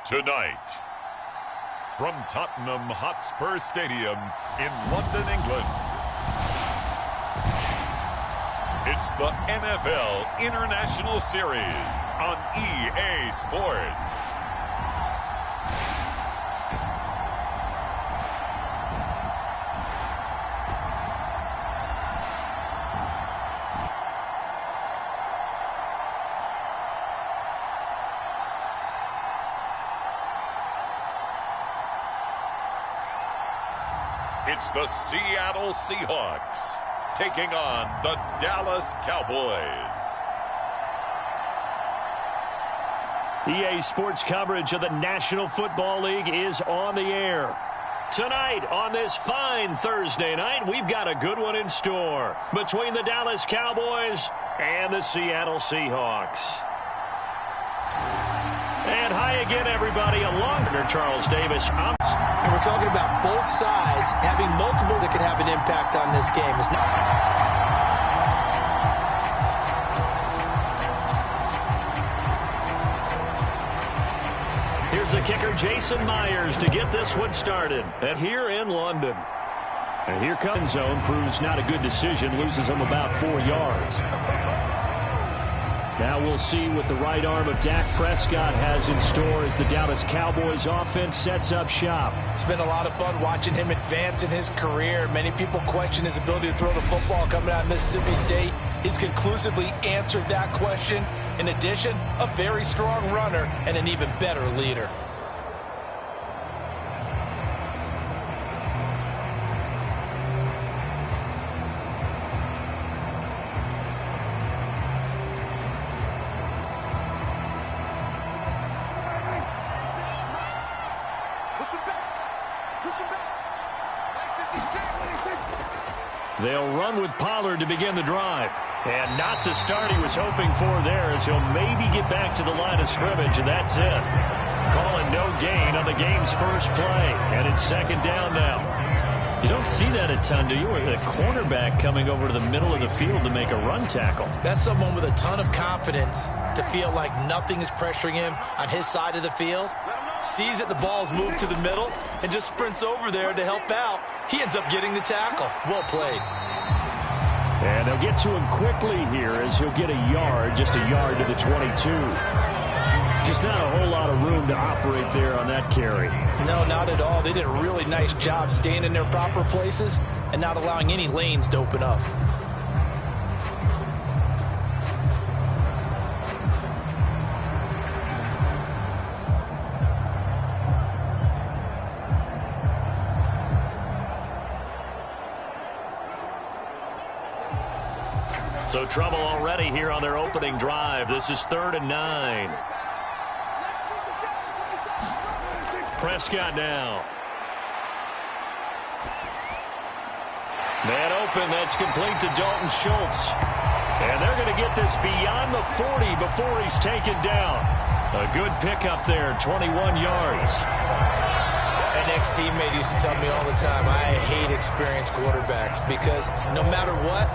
Tonight, from Tottenham Hotspur Stadium in London, England, it's the NFL International Series on EA Sports. It's the Seattle Seahawks taking on the Dallas Cowboys. EA Sports coverage of the National Football League is on the air. Tonight, on this fine Thursday night, we've got a good one in store between the Dallas Cowboys and the Seattle Seahawks. And hi again, everybody. Along with Charles Davis. And we're talking about both sides having multiple that could have an impact on this game. It's not Here's the kicker, Jason Myers, to get this one started. And here in London. And here comes zone. Proves not a good decision. Loses him about 4 yards. Now we'll see what the right arm of Dak Prescott has in store as the Dallas Cowboys offense sets up shop. It's been a lot of fun watching him advance in his career. Many people question his ability to throw the football coming out of Mississippi State. He's conclusively answered that question. In addition, a very strong runner and an even better leader. They'll run with Pollard to begin the drive. And not the start he was hoping for there, as he'll maybe get back to the line of scrimmage, and that's it. Calling no gain on the game's first play. And it's second down now. You don't see that a ton, do you? A cornerback coming over to the middle of the field to make a run tackle. That's someone with a ton of confidence to feel like nothing is pressuring him on his side of the field. Sees that the ball's moved to the middle and just sprints over there to help out. He ends up getting the tackle. Well played. And they'll get to him quickly here as he'll get a yard, just a yard to the 22. Just not a whole lot of room to operate there on that carry. No, not at all. They did a really nice job staying in their proper places and not allowing any lanes to open up. So trouble already here on their opening drive. This is 3rd and 9. Prescott now. Man open, that's complete to Dalton Schultz. And they're going to get this beyond the 40 before he's taken down. A good pickup there, 21 yards. An ex-teammate used to tell me all the time, I hate experienced quarterbacks because no matter what,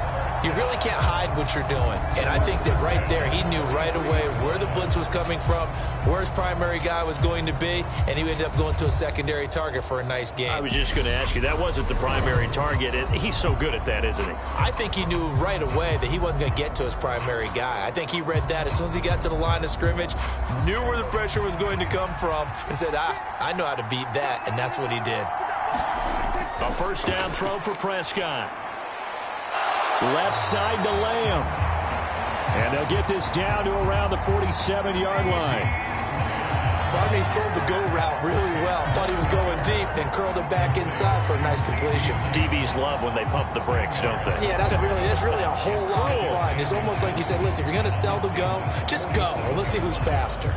you really can't hide what you're doing. And I think that right there, he knew right away where the blitz was coming from, where his primary guy was going to be, and he ended up going to a secondary target for a nice game. I was just going to ask you, that wasn't the primary target. He's so good at that, isn't he? I think he knew right away that he wasn't going to get to his primary guy. I think he read that as soon as he got to the line of scrimmage, knew where the pressure was going to come from, and said, I know how to beat that, and that's what he did. A first down throw for Prescott. Left side to Lamb. And they'll get this down to around the 47-yard line. Thought he sold the go route really well. Thought he was going deep, then curled it back inside for a nice completion. DBs love when they pump the brakes, don't they? Yeah, that's really a whole lot of fun. It's almost like you said, listen, if you're going to sell the go, just go. Well, let's see who's faster.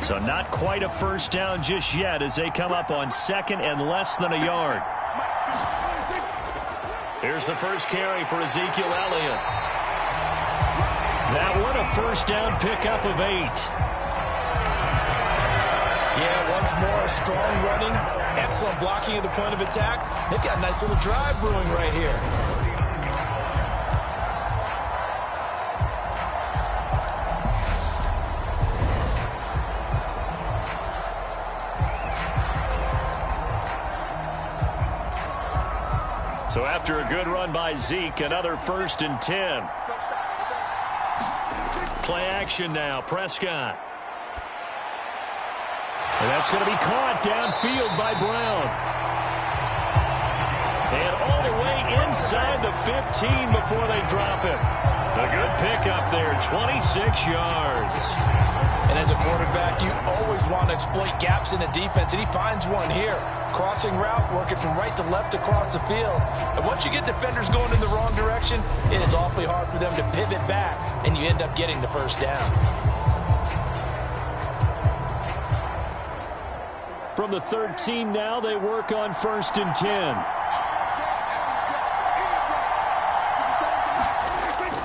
So not quite a first down just yet as they come up on 2nd and less than a yard. Here's the first carry for Ezekiel Elliott. That one a first down pickup of 8. Yeah, once more, strong running, excellent blocking at the point of attack. They've got a nice little drive brewing right here. So after a good run by Zeke, another 1st and 10. Play action now, Prescott. And that's going to be caught downfield by Brown. And all the way inside the 15 before they drop it. A good pickup there, 26 yards. And as a quarterback, you always want to exploit gaps in the defense, and he finds one here. Crossing route, working from right to left across the field. And once you get defenders going in the wrong direction, it is awfully hard for them to pivot back, and you end up getting the first down. From the 13 now, they work on 1st and 10.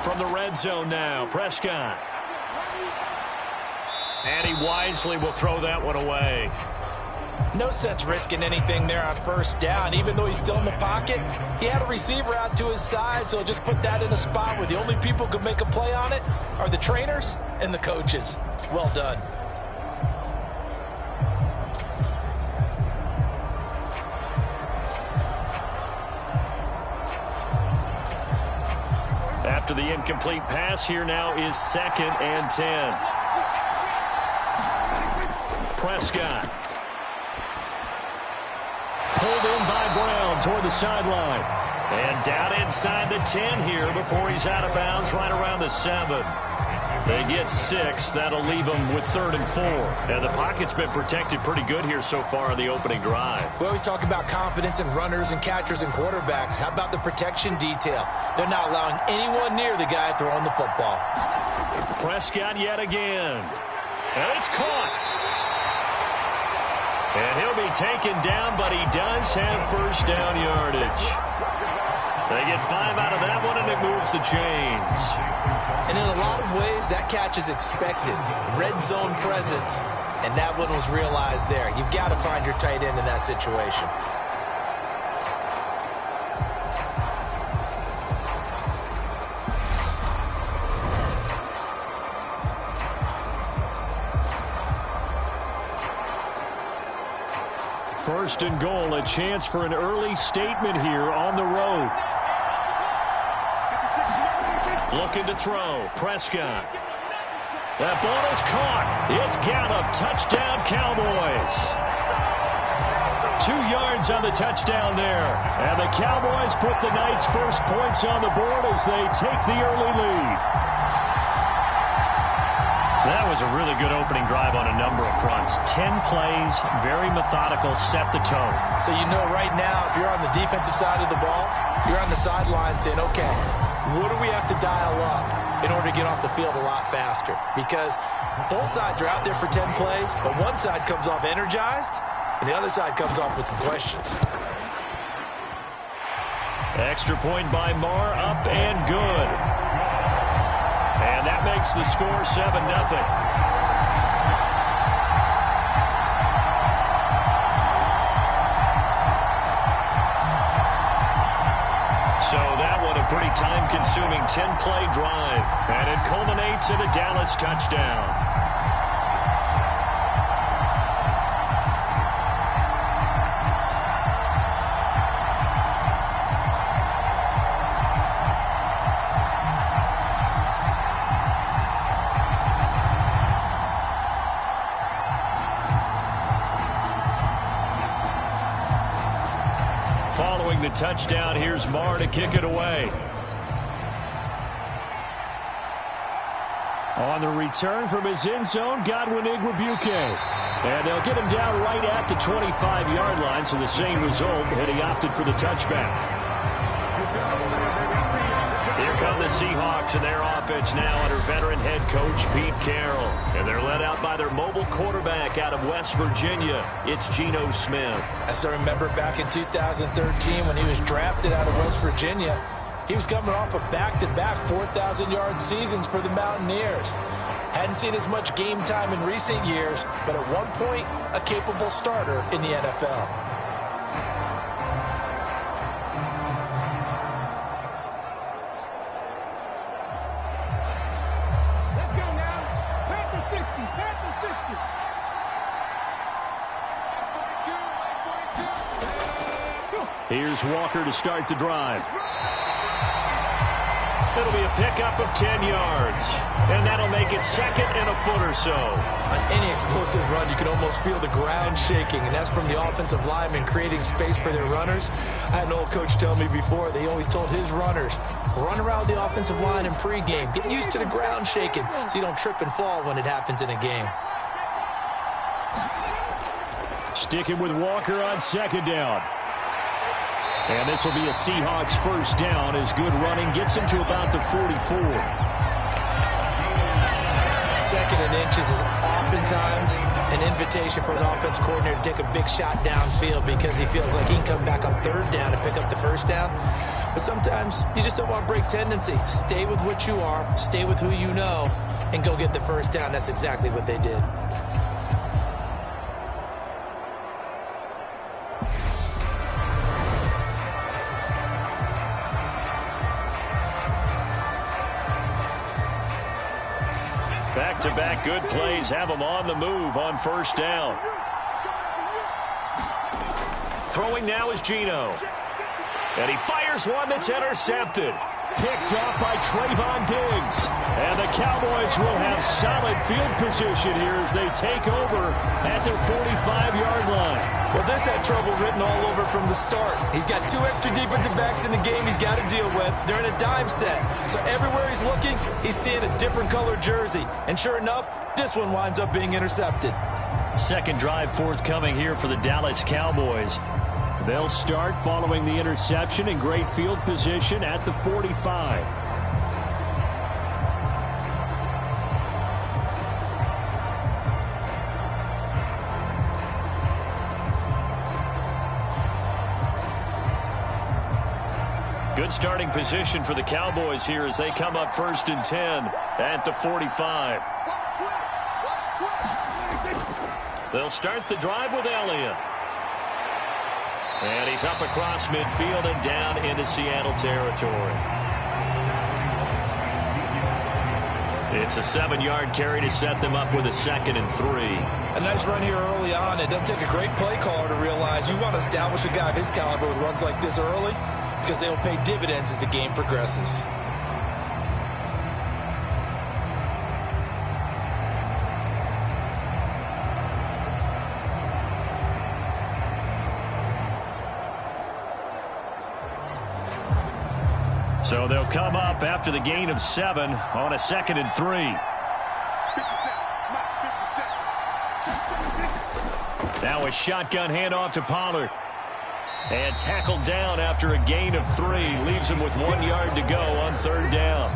From the red zone now, Prescott. And he wisely will throw that one away. No sense risking anything there on 1st down. Even though he's still in the pocket, he had a receiver out to his side, so just put that in a spot where the only people who can make a play on it are the trainers and the coaches. Well done. After the incomplete pass, here now is 2nd and 10. Prescott. Pulled in by Brown toward the sideline. And down inside the 10 here before he's out of bounds right around the 7. They get 6. That'll leave them with 3rd and 4. And the pocket's been protected pretty good here so far on the opening drive. We always talk about confidence in runners and catchers and quarterbacks. How about the protection detail? They're not allowing anyone near the guy throwing the football. Prescott yet again. And it's caught. And he'll be taken down, but he does have 1st down yardage. They get 5 out of that one, and it moves the chains. And in a lot of ways, that catch is expected. Red zone presence, and that one was realized there. You've got to find your tight end in that situation. First and goal, a chance for an early statement here on the road. Looking to throw, Prescott. That ball is caught. It's Gallup, touchdown Cowboys. 2 yards on the touchdown there. And the Cowboys put the night's first points on the board as they take the early lead. That was a really good opening drive on a number of fronts. 10 plays, very methodical, set the tone. So you know right now, if you're on the defensive side of the ball, you're on the sideline saying, okay, what do we have to dial up in order to get off the field a lot faster? Because both sides are out there for 10 plays, but one side comes off energized, and the other side comes off with some questions. Extra point by Marr, up and good. And that makes the score 7-0. So that one a pretty time-consuming 10-play drive. And it culminates in a Dallas touchdown. Following the touchdown, here's Marr to kick it away. On the return from his end zone, Godwin Igwebuike. And they'll get him down right at the 25-yard line, so the same result, and he opted for the touchback. Here come the Seahawks and their offense now under veteran head coach Pete Carroll. And they're led out by their mobile quarterback out of West Virginia. It's Geno Smith. As I remember back in 2013 when he was drafted out of West Virginia, he was coming off of back-to-back 4,000-yard seasons for the Mountaineers. Hadn't seen as much game time in recent years, but at one point, a capable starter in the NFL. Here's Walker to start the drive. It'll be a pickup of 10 yards. And that'll make it second and a foot or so. On any explosive run, you can almost feel the ground shaking, and that's from the offensive linemen creating space for their runners. I had an old coach tell me before, they always told his runners, run around the offensive line in pregame. Get used to the ground shaking so you don't trip and fall when it happens in a game. Sticking with Walker on second down. And this will be a Seahawks first down as good running gets him to about the 44. Second and inches is oftentimes an invitation for an offense coordinator to take a big shot downfield because he feels like he can come back on third down and pick up the first down. But sometimes you just don't want to break tendency. Stay with what you are, stay with who you know, and go get the first down. That's exactly what they did. Back-to-back good plays have them on the move on first down. Throwing now is Geno. And he fires one that's intercepted. Picked off by Trayvon Diggs. And the Cowboys will have solid field position here as they take over at their 45-yard line. Well, this had trouble written all over from the start. He's got 2 extra defensive backs in the game he's got to deal with. They're in a dime set. So everywhere he's looking, he's seeing a different color jersey. And sure enough, this one winds up being intercepted. Second drive forthcoming here for the Dallas Cowboys. They'll start following the interception in great field position at the 45. Good starting position for the Cowboys here as they come up first and 10 at the 45. They'll start the drive with Elliott. And he's up across midfield and down into Seattle territory. It's a 7-yard carry to set them up with a 2nd and 3. A nice run here early on. It doesn't take a great play caller to realize you want to establish a guy of his caliber with runs like this early because they will pay dividends as the game progresses. So they'll come up after the gain of 7 on a 2nd and 3. Now a shotgun handoff to Pollard. And tackled down after a gain of 3. Leaves him with 1 yard to go on third down.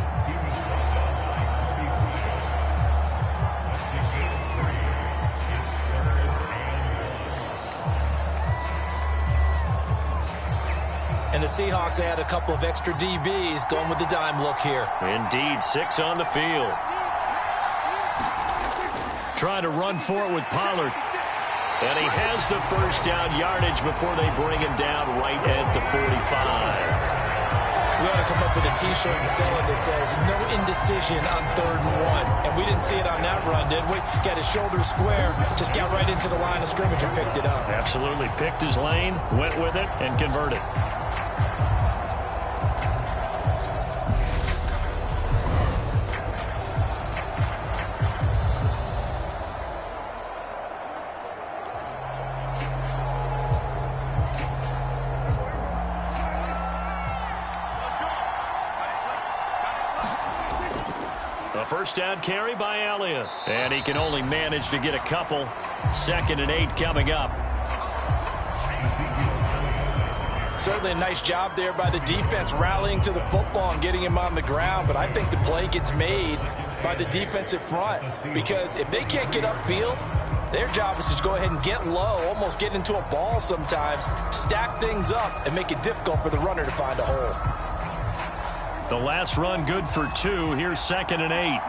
And the Seahawks add a couple of extra DBs going with the dime look here. Indeed, 6 on the field. Trying to run for it with Pollard. And he has the first down yardage before they bring him down right at the 45. We ought to come up with a T-shirt and sell it that says, no indecision on 3rd and 1. And we didn't see it on that run, did we? Got his shoulder square, just got right into the line of scrimmage and picked it up. Absolutely. Picked his lane, went with it, and converted. First down carry by Elliott. And he can only manage to get a couple. 2nd and 8 coming up. Certainly a nice job there by the defense rallying to the football and getting him on the ground. But I think the play gets made by the defensive front. Because if they can't get upfield, their job is to go ahead and get low, almost get into a ball sometimes, stack things up, and make it difficult for the runner to find a hole. The last run good for 2. Here's 2nd and 8.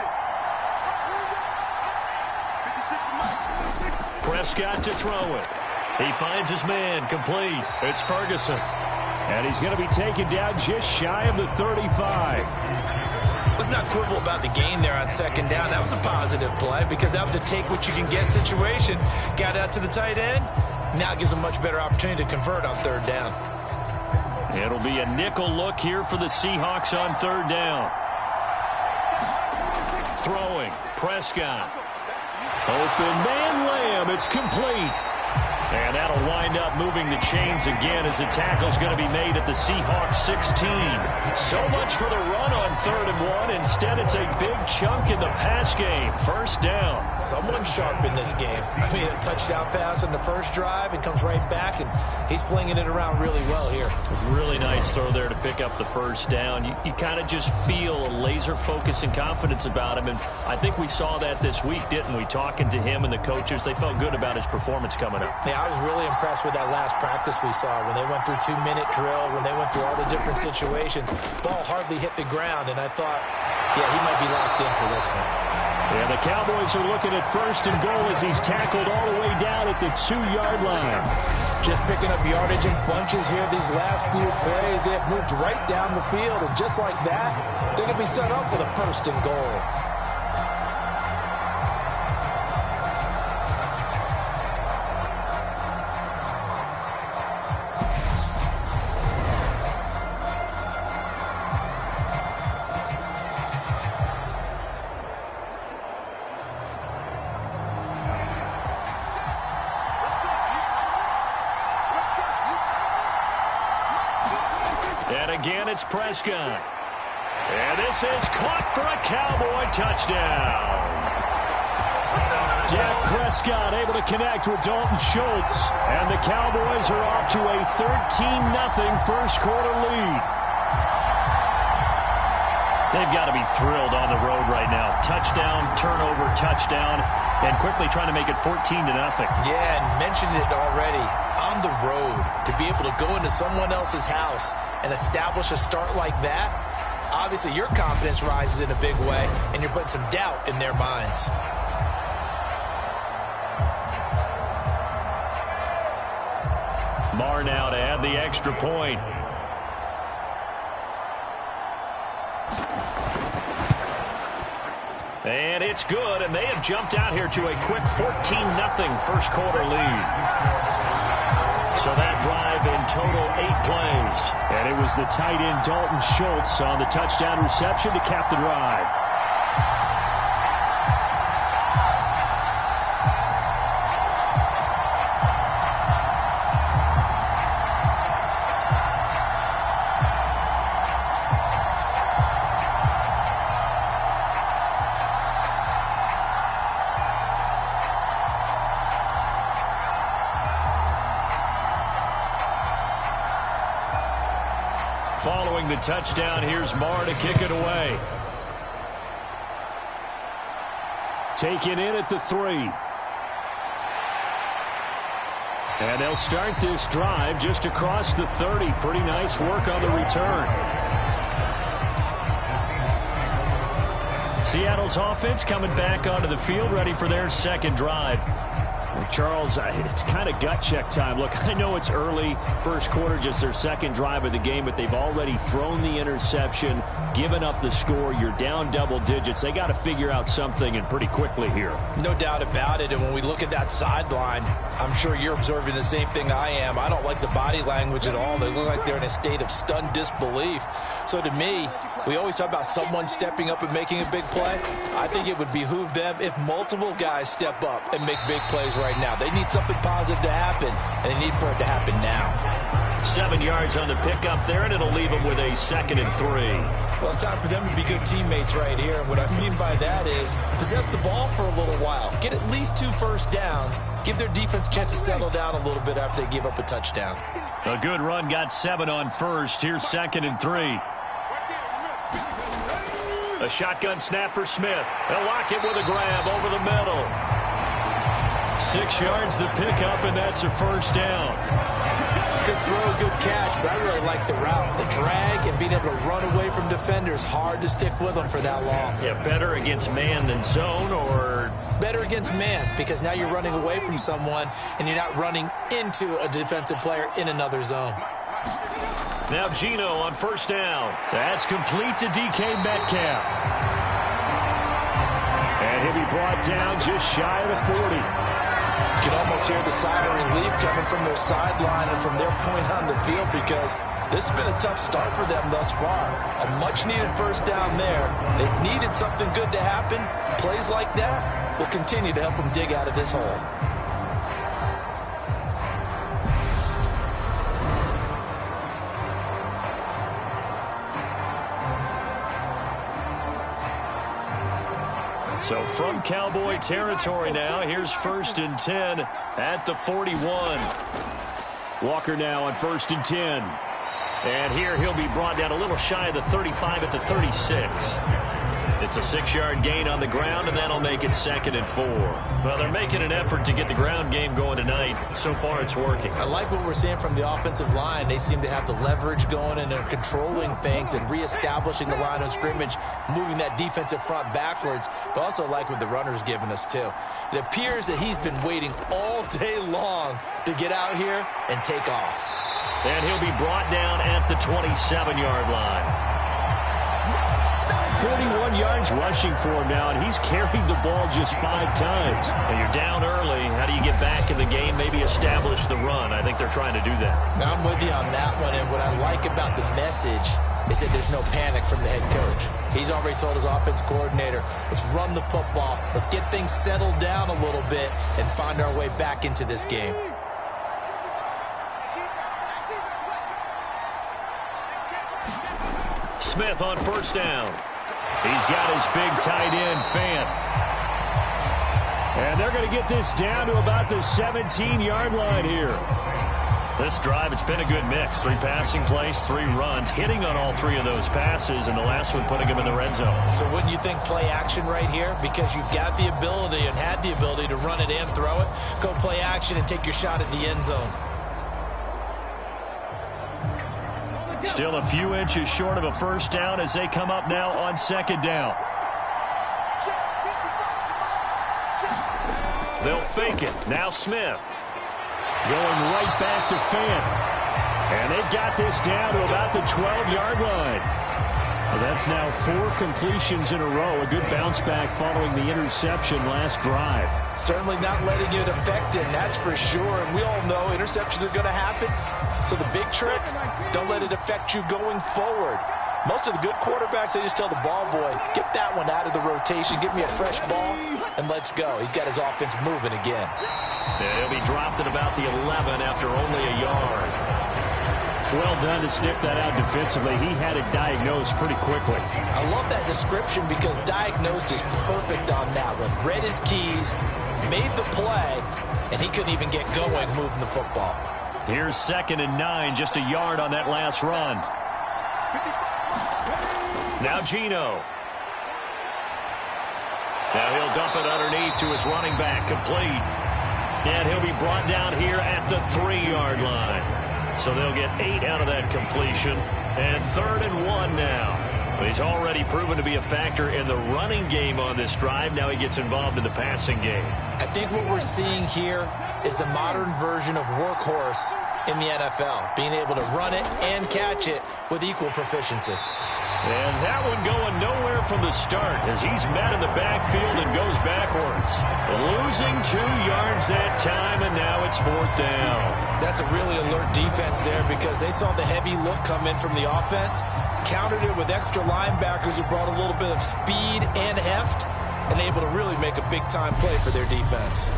Prescott to throw it. He finds his man complete. It's Ferguson. And he's going to be taken down just shy of the 35. Let's not quibble about the gain there on 2nd down. That was a positive play because that was a take-what-you-can-get situation. Got out to the tight end. Now it gives a much better opportunity to convert on 3rd down. It'll be a nickel look here for the Seahawks on third down. Throwing, Prescott. Open man Lamb, it's complete. And that'll wind up moving the chains again as the tackle's going to be made at the Seahawks 16. So much for the run on 3rd and 1. Instead, it's a big chunk in the pass game. First down. Someone's sharp in this game. I mean, a touchdown pass on the first drive and comes right back, and he's flinging it around really well here. Really nice throw there to pick up the first down. You kind of just feel a laser focus and confidence about him, and I think we saw that this week, didn't we? Talking to him and the coaches, they felt good about his performance coming up. Yeah, I was really impressed with that last practice we saw when they went through 2-minute drill, when they went through all the different situations. Ball hardly hit the ground, and I thought, yeah, he might be locked in for this one. Yeah, the Cowboys are looking at 1st and goal as he's tackled all the way down at the 2-yard line. Just picking up yardage in bunches here these last few plays. They have moved right down the field, and just like that, they're going to be set up with a 1st and goal. Again, it's Prescott. And this is caught for a Cowboy touchdown. Dak Prescott able to connect with Dalton Schultz. And the Cowboys are off to a 13-0 first quarter lead. They've got to be thrilled on the road right now. Touchdown, turnover, touchdown, and quickly trying to make it 14-0. Yeah, and mentioned it already. On the road, to be able to go into someone else's house and establish a start like that, obviously your confidence rises in a big way, and you're putting some doubt in their minds. Marr now to add the extra point. And it's good, and they have jumped out here to a quick 14-0 first quarter lead. So that drive in total 8 plays. And it was the tight end Dalton Schultz on the touchdown reception to cap the drive. Following the touchdown, here's Marr to kick it away. Taken in at the 3. And they'll start this drive just across the 30. Pretty nice work on the return. Seattle's offense coming back onto the field, ready for their second drive. Charles, it's kind of gut check time. Look, I know it's early, first quarter, just their second drive of the game, but they've already thrown the interception, given up the score. You're down double digits. They got to figure out something, and pretty quickly here. No doubt about it, and when we look at that sideline, I'm sure you're observing the same thing I am. I don't like the body language at all. They look like they're in a state of stunned disbelief. So to me, we always talk about someone stepping up and making a big play. I think it would behoove them if multiple guys step up and make big plays right now. They need something positive to happen, and they need for it to happen now. 7 yards on the pickup there, and it'll leave them with a 2nd and 3. Well, it's time for them to be good teammates right here. And what I mean by that is possess the ball for a little while. Get at least 2 first downs. Give their defense a chance to settle down a little bit after they give up a touchdown. A good run, got 7 on first. Here's 2nd and 3. A shotgun snap for Smith. They'll lock it with a grab over the middle. 6 yards the pickup, and that's a first down. Good throw, good catch, but I really like the route. The drag and being able to run away from defenders, hard to stick with them for that long. Yeah, better against man than zone, or? Better against man, because now you're running away from someone, and you're not running into a defensive player in another zone. Now Geno on first down. That's complete to DK Metcalf. And he'll be brought down just shy of the 40. You can almost hear the sigh of relief coming from their sideline and from their point on the field, because This has been a tough start for them thus far. A much-needed first down there. They needed something good to happen. Plays like that will continue to help them dig out of this hole. So from Cowboy territory now, here's 1st and 10 at the 41. Walker now on 1st and 10. And here he'll be brought down a little shy of the 35 at the 36. It's a 6-yard gain on the ground, and that'll make it 2nd and 4. Well, they're making an effort to get the ground game going tonight. So far, it's working. I like what we're seeing from the offensive line. They seem to have the leverage going, and they're controlling things and reestablishing the line of scrimmage, moving that defensive front backwards. But also like what the runner's giving us, too. It appears that he's been waiting all day long to get out here and take off. And he'll be brought down at the 27-yard line. 41 yards rushing for him now, and he's carried the ball just 5 times. And you're down early. How do you get back in the game, maybe establish the run? I think they're trying to do that. I'm with you on that one, and what I like about the message is that there's no panic from the head coach. He's already told his offensive coordinator, let's run the football, let's get things settled down a little bit and find our way back into this game. Smith on 1st down. He's got his big tight end, Fant. And they're going to get this down to about the 17-yard line here. This drive, it's been a good mix. 3 passing plays, 3 runs, hitting on all 3 of those passes, and the last one putting him in the red zone. So wouldn't you think play action right here? Because you've got the ability and had the ability to run it and throw it. Go play action and take your shot at the end zone. Still a few inches short of a first down as they come up now on 2nd down. They'll fake it. Now Smith. Going right back to Fant. And they've got this down to about the 12-yard line. Well, that's now 4 completions in a row. A good bounce back following the interception last drive. Certainly not letting it affect him, that's for sure. And we all know interceptions are going to happen. So the big trick, don't let it affect you going forward. Most of the good quarterbacks, they just tell the ball boy, get that one out of the rotation, give me a fresh ball, and let's go. He's got his offense moving again. And he'll be dropped at about the 11 after only a yard. Well done to sniff that out defensively. He had it diagnosed pretty quickly. I love that description because diagnosed is perfect on that one. Read his keys, made the play, and he couldn't even get going moving the football. Here's 2nd and 9, just a yard on that last run. Now Geno. Now he'll dump it underneath to his running back, complete. And he'll be brought down here at the 3-yard line. So they'll get 8 out of that completion. And 3rd and 1 now. He's already proven to be a factor in the running game on this drive. Now he gets involved in the passing game. I think what we're seeing here is the modern version of workhorse in the NFL, being able to run it and catch it with equal proficiency. And that one going nowhere from the start as he's met in the backfield and goes backwards. Losing 2 yards that time, and now it's 4th down. That's a really alert defense there because they saw the heavy look come in from the offense, countered it with extra linebackers who brought a little bit of speed and heft, and able to really make a big-time play for their defense.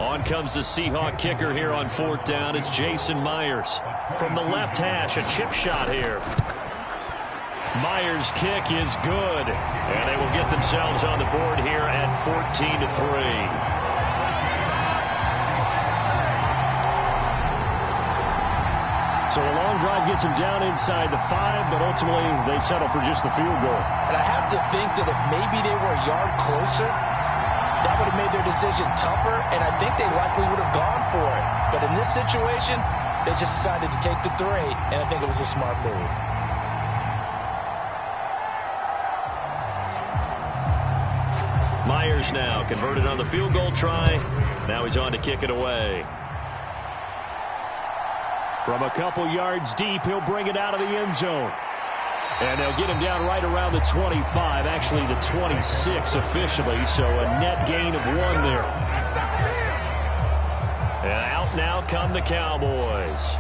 On comes the Seahawk kicker here on 4th down. It's Jason Myers. From the left hash, a chip shot here. Myers' kick is good. And they will get themselves on the board here at 14-3. So a long drive gets them down inside the 5, but ultimately they settle for just the field goal. And I have to think that if maybe they were a yard closer, that would have made their decision tougher, and I think they likely would have gone for it. But in this situation, they just decided to take the 3, and I think it was a smart move. Myers now converted on the field goal try. Now he's on to kick it away. From a couple yards deep, he'll bring it out of the end zone. And they'll get him down right around the 25, actually the 26 officially, so a net gain of 1 there. And out now come the Cowboys.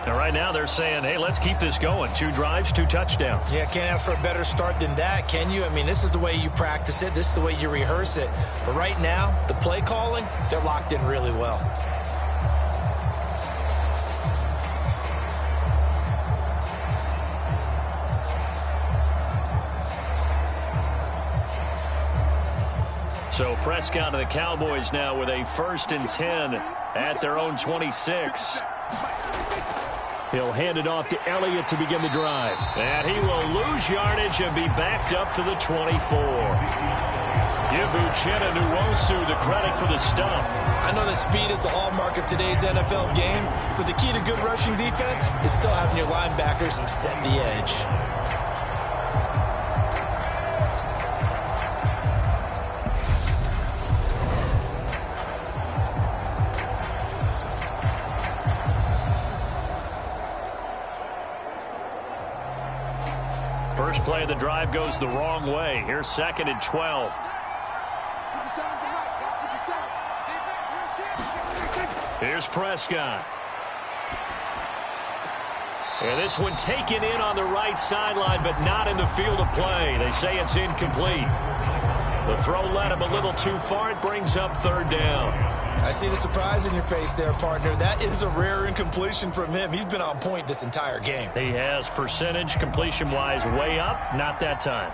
And right now they're saying, hey, let's keep this going. 2 drives, 2 touchdowns. Yeah, can't ask for a better start than that, can you? I mean, this is the way you practice it. This is the way you rehearse it. But right now, the play calling, they're locked in really well. So Prescott and the Cowboys now with a 1st and 10 at their own 26. He'll hand it off to Elliott to begin the drive. And he will lose yardage and be backed up to the 24. Give Uchenna Nwosu the credit for the stuff. I know that speed is the hallmark of today's NFL game, but the key to good rushing defense is still having your linebackers set the edge. First play of the drive goes the wrong way. Here's 2nd and 12. Here's Prescott. And this one taken in on the right sideline, but not in the field of play. They say it's incomplete. The throw led him a little too far. It brings up 3rd down. I see the surprise in your face there, partner. That is a rare incompletion from him. He's been on point this entire game. He has percentage completion-wise way up. Not that time.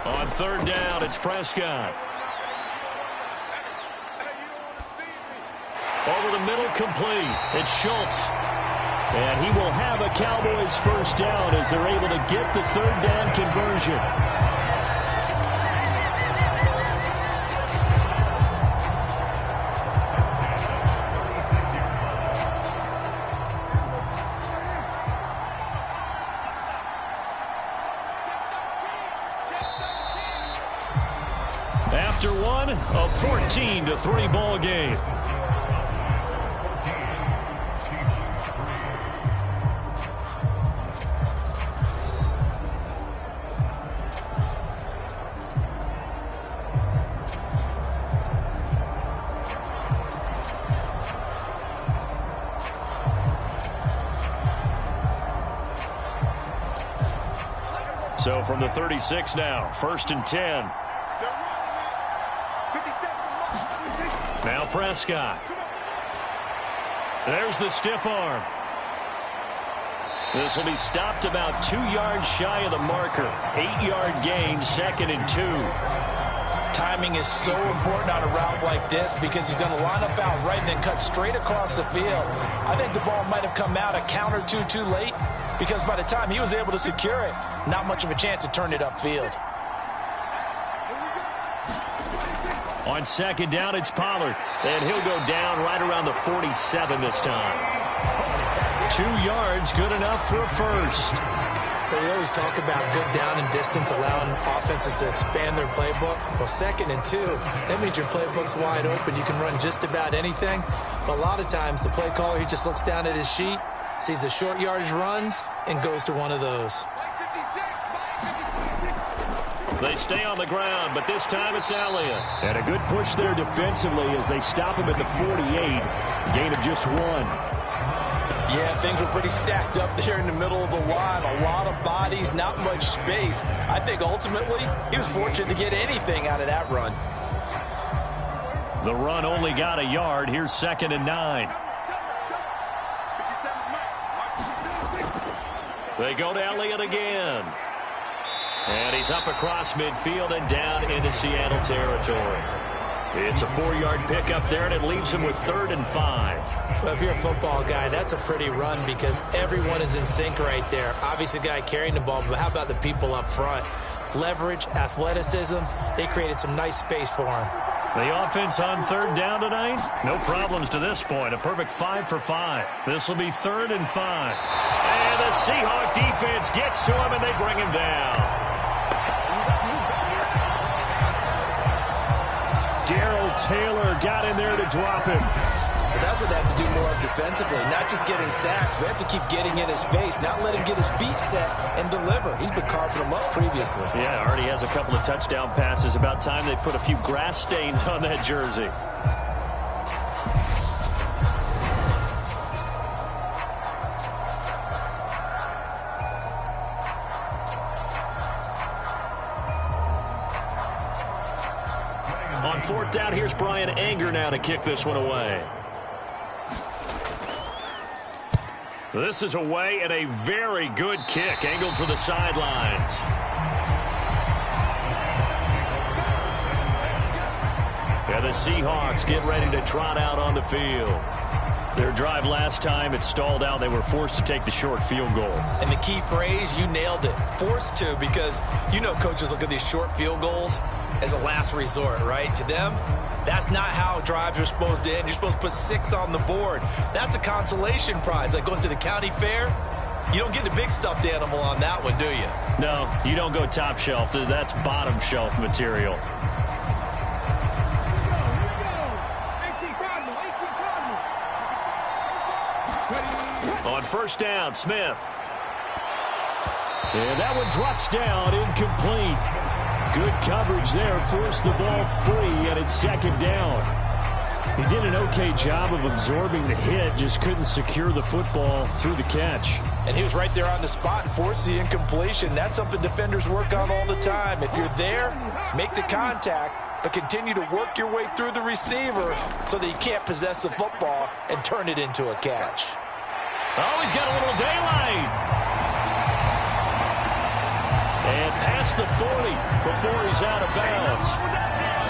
On 3rd down, it's Prescott. Over the middle, complete. It's Schultz. And he will have a Cowboys 1st down as they're able to get the 3rd down conversion. After one, a 14-3 ball game. So from the 36 now, 1st and 10. Now Prescott. There's the stiff arm. This will be stopped about 2 yards shy of the marker. 8-yard gain, 2nd and 2. Timing is so important on a route like this because he's going to line up out right and then cut straight across the field. I think the ball might have come out a count or two too late because by the time he was able to secure it, not much of a chance to turn it upfield. On 2nd down, it's Pollard. And he'll go down right around the 47 this time. 2 yards, good enough for a 1st. Well, we always talk about good down and distance, allowing offenses to expand their playbook. Well, 2nd and 2, that means your playbook's wide open. You can run just about anything. But a lot of times, the play caller, he just looks down at his sheet, sees the short yardage runs, and goes to one of those. They stay on the ground, but this time it's Elliott. And a good push there defensively as they stop him at the 48. Gain of just 1. Yeah, things were pretty stacked up there in the middle of the line. A lot of bodies, not much space. I think ultimately he was fortunate to get anything out of that run. The run only got a yard. Here's 2nd and 9. They go to Elliott again. And he's up across midfield and down into Seattle territory. It's a 4-yard pickup there, and it leaves him with 3rd and 5. Well, if you're a football guy, that's a pretty run because everyone is in sync right there. Obviously, the guy carrying the ball, but how about the people up front? Leverage, athleticism, they created some nice space for him. The offense on 3rd down tonight, no problems to this point. A perfect 5 for 5. This will be 3rd and 5. And the Seahawks defense gets to him, and they bring him down. Darrell Taylor got in there to drop him. But that's what they have to do more of defensively, not just getting sacks, but they have to keep getting in his face, not let him get his feet set and deliver. He's been carving them up previously. Yeah, already has a couple of touchdown passes. About time they put a few grass stains on that jersey. On fourth down, here's Brian Anger now to kick this one away. This is away and a very good kick, angled for the sidelines. And the Seahawks get ready to trot out on the field. Their drive last time, it stalled out. They were forced to take the short field goal. And the key phrase, you nailed it, forced to, because you know coaches look at these short field goals as a last resort, right? To them, that's not how drives are supposed to end. You're supposed to put 6 on the board. That's a consolation prize, like going to the county fair. You don't get the big stuffed animal on that one, do you? No, you don't go top shelf. That's bottom shelf material. On first down, Smith. And that one drops down, incomplete. Good coverage there, forced the ball free, and it's second down. He did an okay job of absorbing the hit, just couldn't secure the football through the catch. And he was right there on the spot and forced the incompletion. That's something defenders work on all the time. If you're there, make the contact, but continue to work your way through the receiver so that you can't possess the football and turn it into a catch. Oh, he's got a little daylight. And past the 40 before he's out of bounds.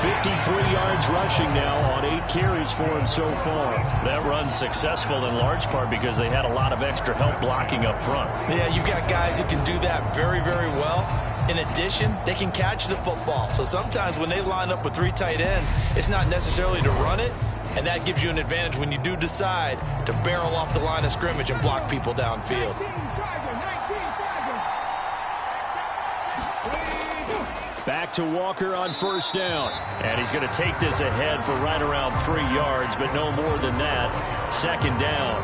53 yards rushing now on 8 carries for him so far. That run's successful in large part because they had a lot of extra help blocking up front. Yeah, you've got guys who can do that very, very well. In addition, they can catch the football. So sometimes when they line up with 3 tight ends, it's not necessarily to run it, and that gives you an advantage when you do decide to barrel off the line of scrimmage and block people downfield. Back to Walker on first down. And he's going to take this ahead for right around 3 yards, but no more than that. Second down.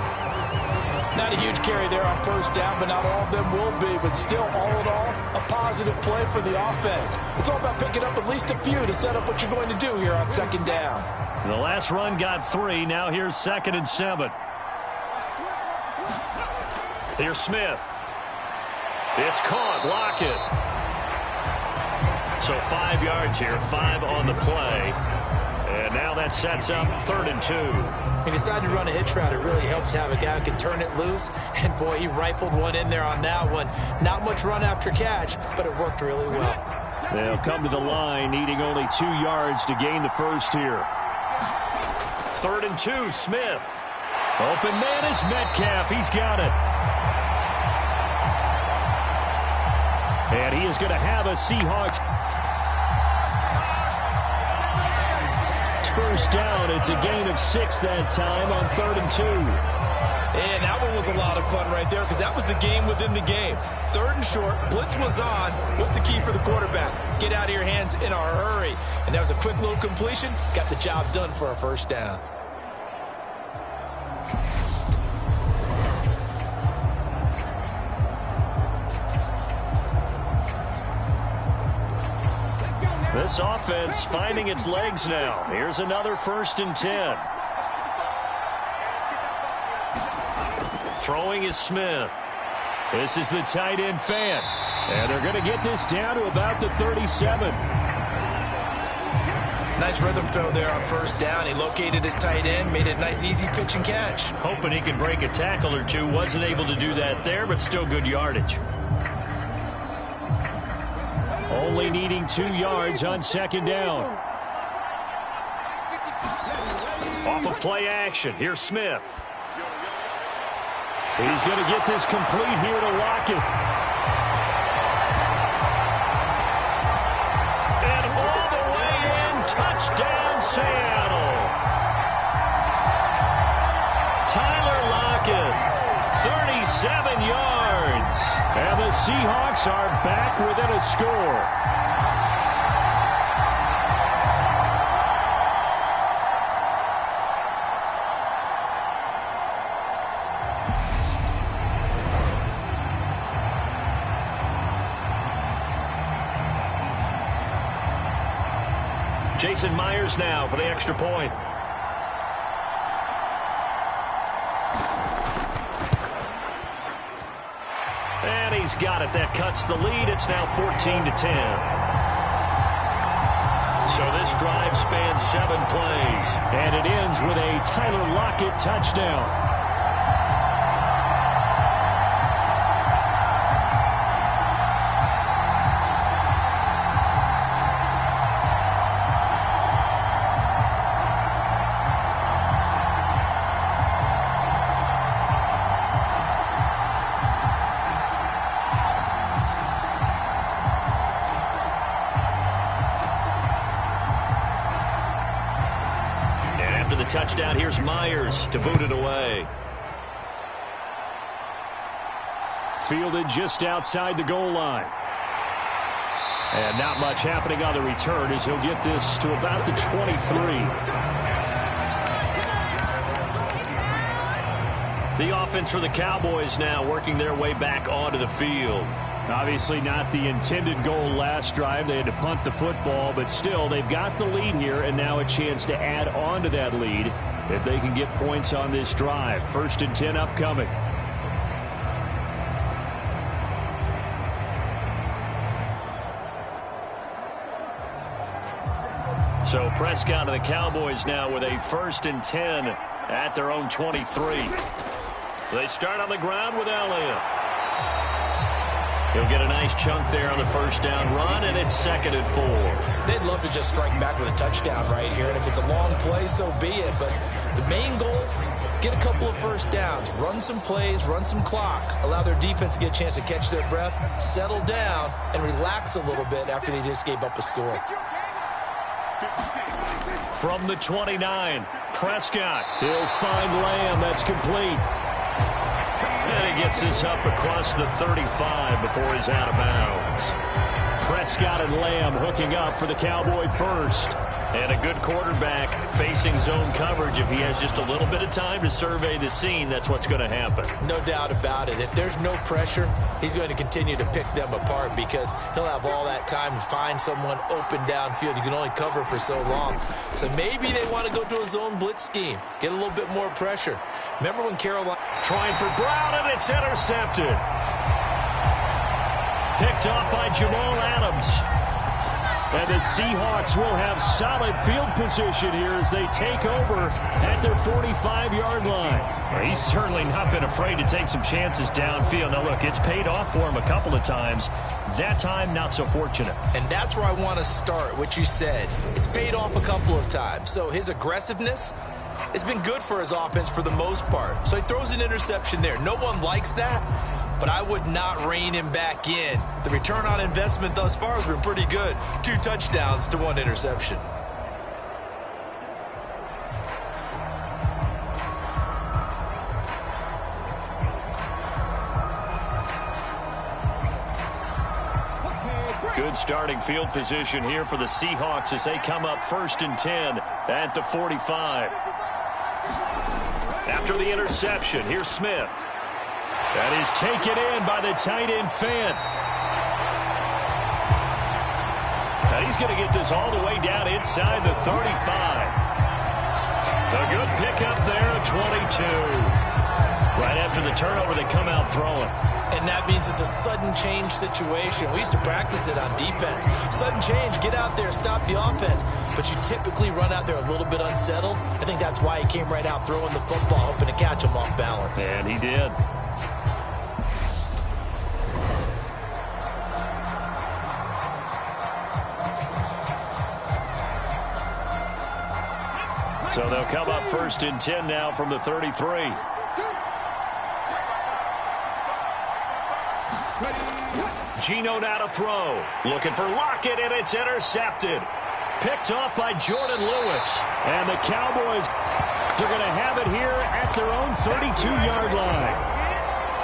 Not a huge carry there on first down, but not all of them will be. But still, all in all, a positive play for the offense. It's all about picking up at least a few to set up what you're going to do here on second down. The last run got 3. Now here's 2nd and 7. Here's Smith. It's caught. Lockett. So 5 yards here, 5 on the play. And now that sets up 3rd and 2. He decided to run a hitch route. It really helps to have a guy who can turn it loose. And, boy, he rifled one in there on that one. Not much run after catch, but it worked really well. They'll come to the line, needing only 2 yards to gain the first here. 3rd and 2, Smith. Open man is Metcalf. He's got it. And he is going to have a Seahawks first down. It's a gain of 6 that time on 3rd and 2. And that one was a lot of fun right there because that was the game within the game. 3rd and short, blitz was on. What's the key for the quarterback? Get out of your hands in a hurry. And that was a quick little completion. Got the job done for a first down. This offense finding its legs now. Here's another 1st and 10. Throwing is Smith. This is the tight end Fant. And they're going to get this down to about the 37. Nice rhythm throw there on first down. He located his tight end, made it a nice easy pitch and catch. Hoping he could break a tackle or two. Wasn't able to do that there, but still good yardage. Only needing 2 yards on 2nd down. Off of play action. Here's Smith. He's going to get this complete here to Lockett. And all the way in. Touchdown, Seattle. Tyler Lockett. 37 yards. And the Seahawks are back within a score. Jason Myers now for the extra point. And he's got it. That cuts the lead. It's now 14-10. So this drive spans 7 plays. And it ends with a Tyler Lockett touchdown. Touchdown. Here's Myers to boot it away. Fielded just outside the goal line. And not much happening on the return as he'll get this to about the 23. The offense for the Cowboys now working their way back onto the field. Obviously not the intended goal last drive. They had to punt the football, but still they've got the lead here and now a chance to add on to that lead if they can get points on this drive. 1st and 10 upcoming. So Prescott and the Cowboys now with a 1st and 10 at their own 23. They start on the ground with Elliott. He'll get a nice chunk there on the 1st down run, and it's 2nd and 4. They'd love to just strike back with a touchdown right here, and if it's a long play, so be it. But the main goal, get a couple of 1st downs, run some plays, run some clock, allow their defense to get a chance to catch their breath, settle down, and relax a little bit after they just gave up a score. From the 29, Prescott. He'll find Lamb. That's complete. And he gets this up across the 35 before he's out of bounds. Prescott and Lamb hooking up for the Cowboy first. And a good quarterback facing zone coverage. If he has just a little bit of time to survey the scene, that's what's going to happen. No doubt about it. If there's no pressure, he's going to continue to pick them apart because he'll have all that time to find someone open downfield. You can only cover for so long. So maybe they want to go to a zone blitz scheme, get a little bit more pressure. Remember when Carolina... Trying for Brown, and it's intercepted. Picked off by Jamal Adams. And the Seahawks will have solid field position here as they take over at their 45-yard line. Well, he's certainly not been afraid to take some chances downfield. Now, look, it's paid off for him a couple of times. That time, not so fortunate. And that's where I want to start, what you said. It's paid off a couple of times. So his aggressiveness has been good for his offense for the most part. So he throws an interception there. No one likes that. But I would not rein him back in. The return on investment thus far has been pretty good. 2 touchdowns to 1 interception. Good starting field position here for the Seahawks as they come up 1st and 10 at the 45. After the interception, here's Smith. That is taken in by the tight end Fant. Now he's going to get this all the way down inside the 35. A good pickup there at 22. Right after the turnover, they come out throwing. And that means it's a sudden change situation. We used to practice it on defense. Sudden change, get out there, stop the offense. But you typically run out there a little bit unsettled. I think that's why he came right out throwing the football, hoping to catch him off balance. And he did. So they'll come up 1st and 10 now from the 33. Geno now to throw. Looking for Lockett, and it's intercepted. Picked off by Jordan Lewis. And the Cowboys are going to have it here at their own 32-yard line.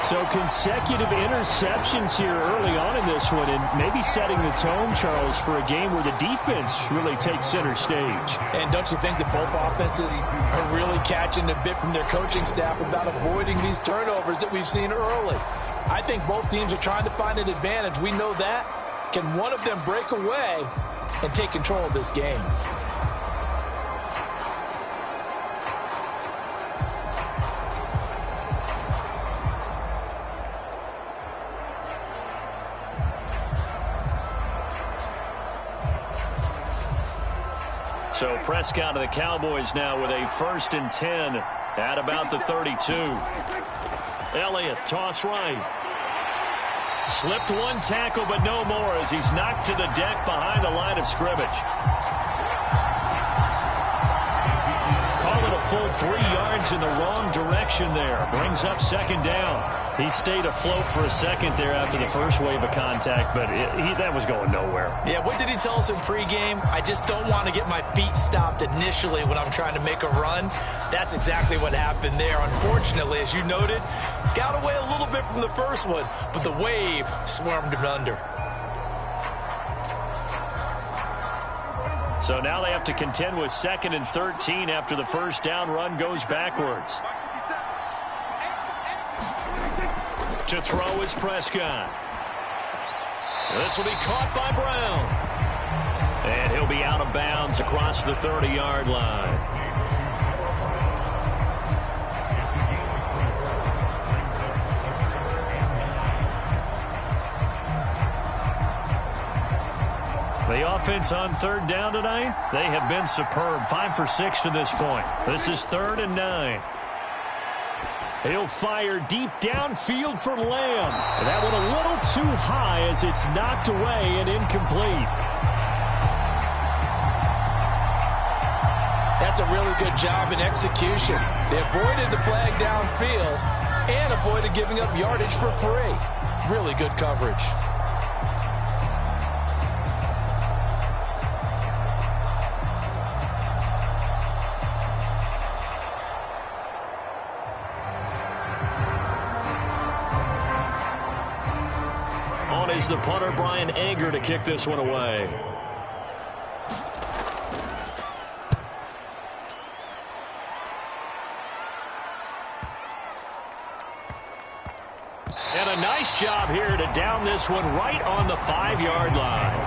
So consecutive interceptions here early on in this one, and maybe setting the tone, Charles, for a game where the defense really takes center stage. And don't you think that both offenses are really catching a bit from their coaching staff about avoiding these turnovers that we've seen early? I think both teams are trying to find an advantage. We know that. Can one of them break away? and take control of this game. So Prescott of the Cowboys now with a 1st and 10 at about the 32. Elliott, toss right. Slipped one tackle, but no more as he's knocked to the deck behind the line of scrimmage. Call it a full 3 yards in the wrong direction there. Brings up 2nd down. He stayed afloat for a second there after the first wave of contact, but that was going nowhere. Yeah, what did he tell us in pregame? I just don't want to get my feet stopped initially when I'm trying to make a run. That's exactly what happened there. Unfortunately, as you noted, got away a little bit from the first one, but the wave swarmed him under. So now they have to contend with 2nd and 13 after the first down run goes backwards. To throw is Prescott. This will be caught by Brown. And he'll be out of bounds across the 30-yard line. The offense on 3rd down tonight, they have been superb. 5 for 6 to this point. This is 3rd and 9. He'll fire deep downfield for Lamb. That one a little too high as it's knocked away and incomplete. That's a really good job in execution. They avoided the flag downfield and avoided giving up yardage for free. Really good coverage. Is the punter Brian Anger to kick this one away. And a nice job here to down this one right on the 5-yard line.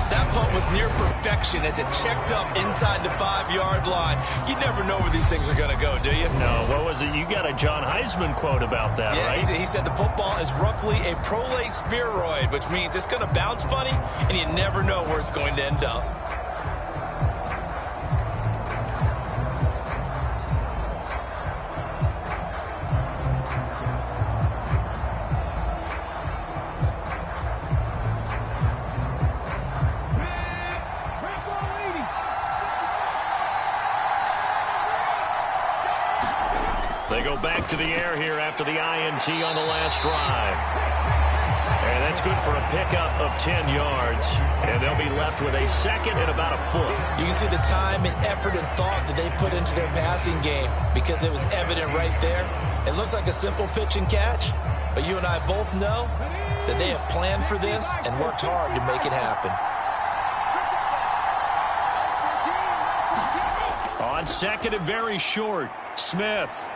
That punt was near perfection as it checked up inside the 5-yard line. You never know where these things are going to go, do you? No, what was it? You got a John Heisman quote about that, yeah, right? He said the football is roughly a prolate spheroid, which means it's going to bounce funny, and you never know where it's going to end up. They go back to the air here after the INT on the last drive. And that's good for a pickup of 10 yards. And they'll be left with a 2nd and about a foot. You can see the time and effort and thought that they put into their passing game because it was evident right there. It looks like a simple pitch and catch, but you and I both know that they have planned for this and worked hard to make it happen. On 2nd and very short, Smith.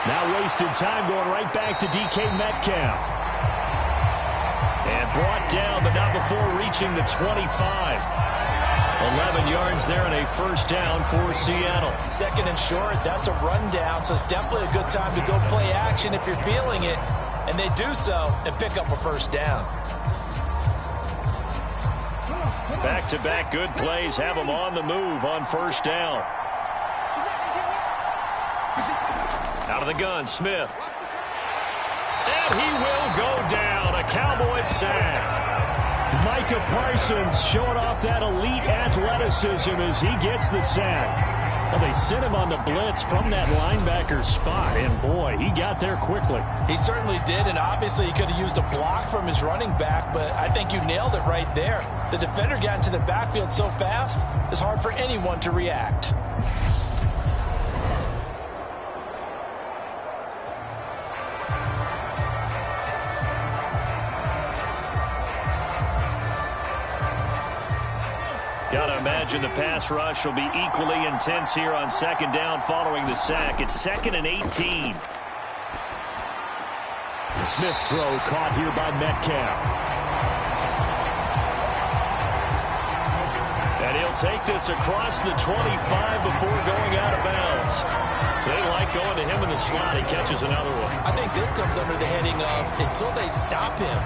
Now wasted time going right back to DK Metcalf. And brought down, but not before reaching the 25. 11 yards there and a 1st down for Seattle. 2nd and short, that's a rundown, so it's definitely a good time to go play action if you're feeling it. And they do so and pick up a 1st down. Back-to-back good plays have them on the move on 1st down. Out of the gun, Smith. And he will go down. A Cowboys sack. Micah Parsons showing off that elite athleticism as he gets the sack. Well, they sent him on the blitz from that linebacker spot, and boy, he got there quickly. He certainly did, and obviously he could have used a block from his running back, but I think you nailed it right there. The defender got into the backfield so fast, it's hard for anyone to react. Got to imagine the pass rush will be equally intense here on 2nd down following the sack. It's 2nd and 18. The Smith throw caught here by Metcalf. He'll take this across the 25 before going out of bounds. They like going to him in the slot. He catches another one. I think this comes under the heading of until they stop him,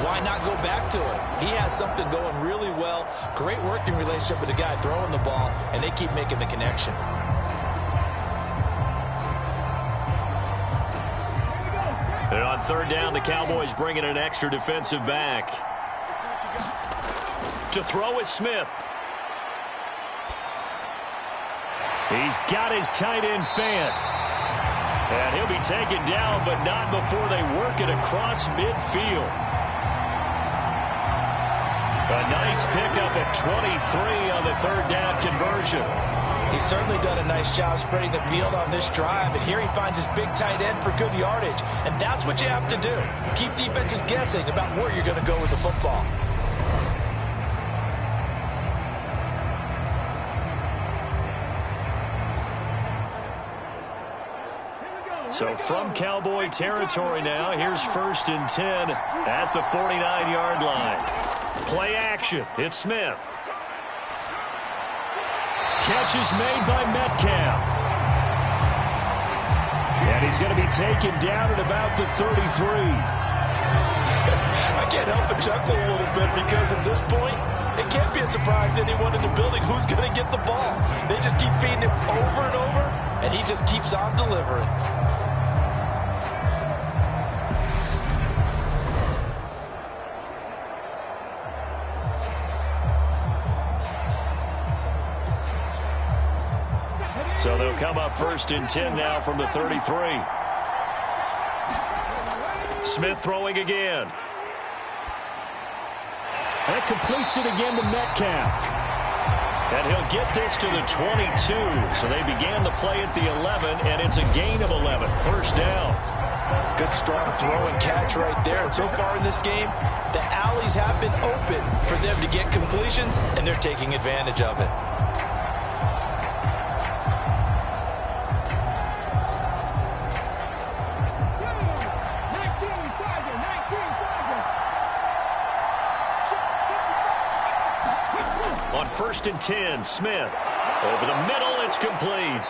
why not go back to it? He has something going really well. Great working relationship with the guy throwing the ball, and they keep making the connection. And on third down, the Cowboys bring in an extra defensive back. To throw is Smith. He's got his tight end fan. And he'll be taken down, but not before they work it across midfield. A nice pickup at 23 on the third down conversion. He's certainly done a nice job spreading the field on this drive, and here he finds his big tight end for good yardage. And that's what you have to do. Keep defenses guessing about where you're going to go with the football. So from Cowboy territory now, here's 1st and 10 at the 49-yard line. Play action. It's Smith. Catch is made by Metcalf. And he's going to be taken down at about the 33. I can't help but chuckle a little bit because at this point, it can't be a surprise to anyone in the building who's going to get the ball. They just keep feeding him over and over, and he just keeps on delivering. So they'll come up 1st and 10 now from the 33. Smith throwing again. That completes it again to Metcalf. And he'll get this to the 22. So they began the play at the 11, and it's a gain of 11. 1st down. Good strong throw and catch right there. And so far in this game, the alleys have been open for them to get completions, and they're taking advantage of it. On 1st and 10, Smith. Over the middle, it's complete.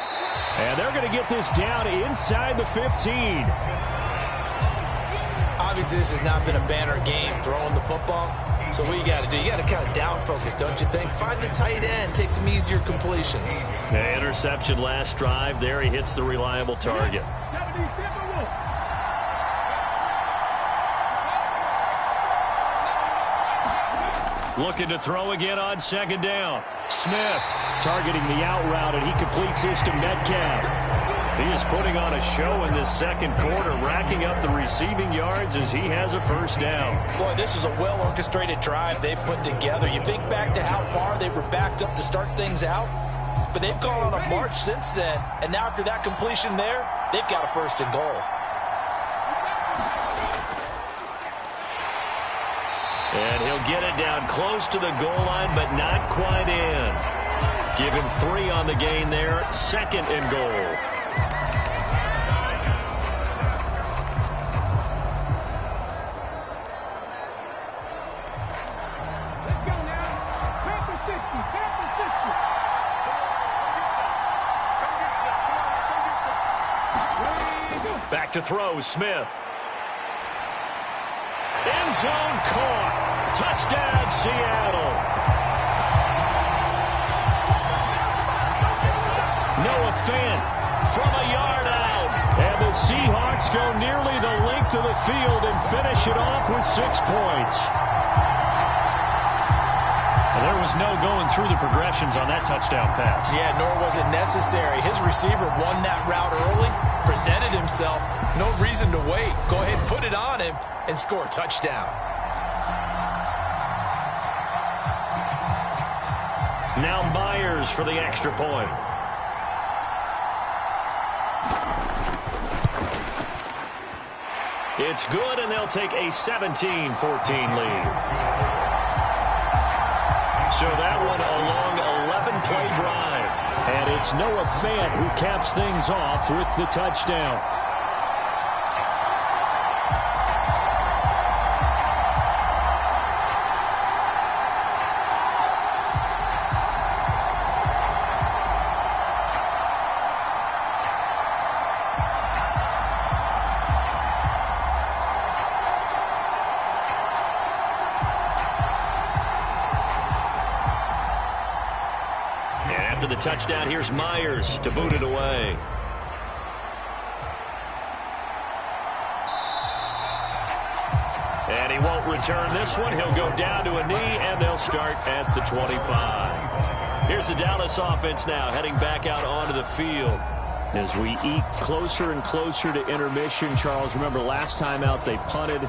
And they're going to get this down inside the 15. Obviously, this has not been a banner game throwing the football. So what you got to do, you got to kind of down focus, don't you think? Find the tight end, take some easier completions. The interception last drive. There he hits the reliable target. Looking to throw again on 2nd down. Smith targeting the out route, and he completes this to Metcalf. He is putting on a show in this 2nd quarter, racking up the receiving yards as he has a 1st down. Boy, this is a well-orchestrated drive they've put together. You think back to how far they were backed up to start things out, but they've gone on a march since then, and now after that completion there, they've got a 1st and goal. And he'll get it down close to the goal line, but not quite in. Give him 3 on the gain there. 2nd and goal. Back to throw, Smith. End zone caught. Touchdown, Seattle. Noah Fant from a yard out. And the Seahawks go nearly the length of the field and finish it off with 6 points. And there was no going through the progressions on that touchdown pass. Yeah, nor was it necessary. His receiver won that route early, presented himself. No reason to wait. Go ahead, put it on him, and score a touchdown. Now Myers for the extra point. It's good, and they'll take a 17-14 lead. So that one a long 11-play drive. And it's Noah Fant who caps things off with the touchdown. After the touchdown, here's Myers to boot it away. And he won't return this one. He'll go down to a knee, and they'll start at the 25. Here's the Dallas offense now, heading back out onto the field. As we eke closer and closer to intermission, Charles, remember last time out they punted.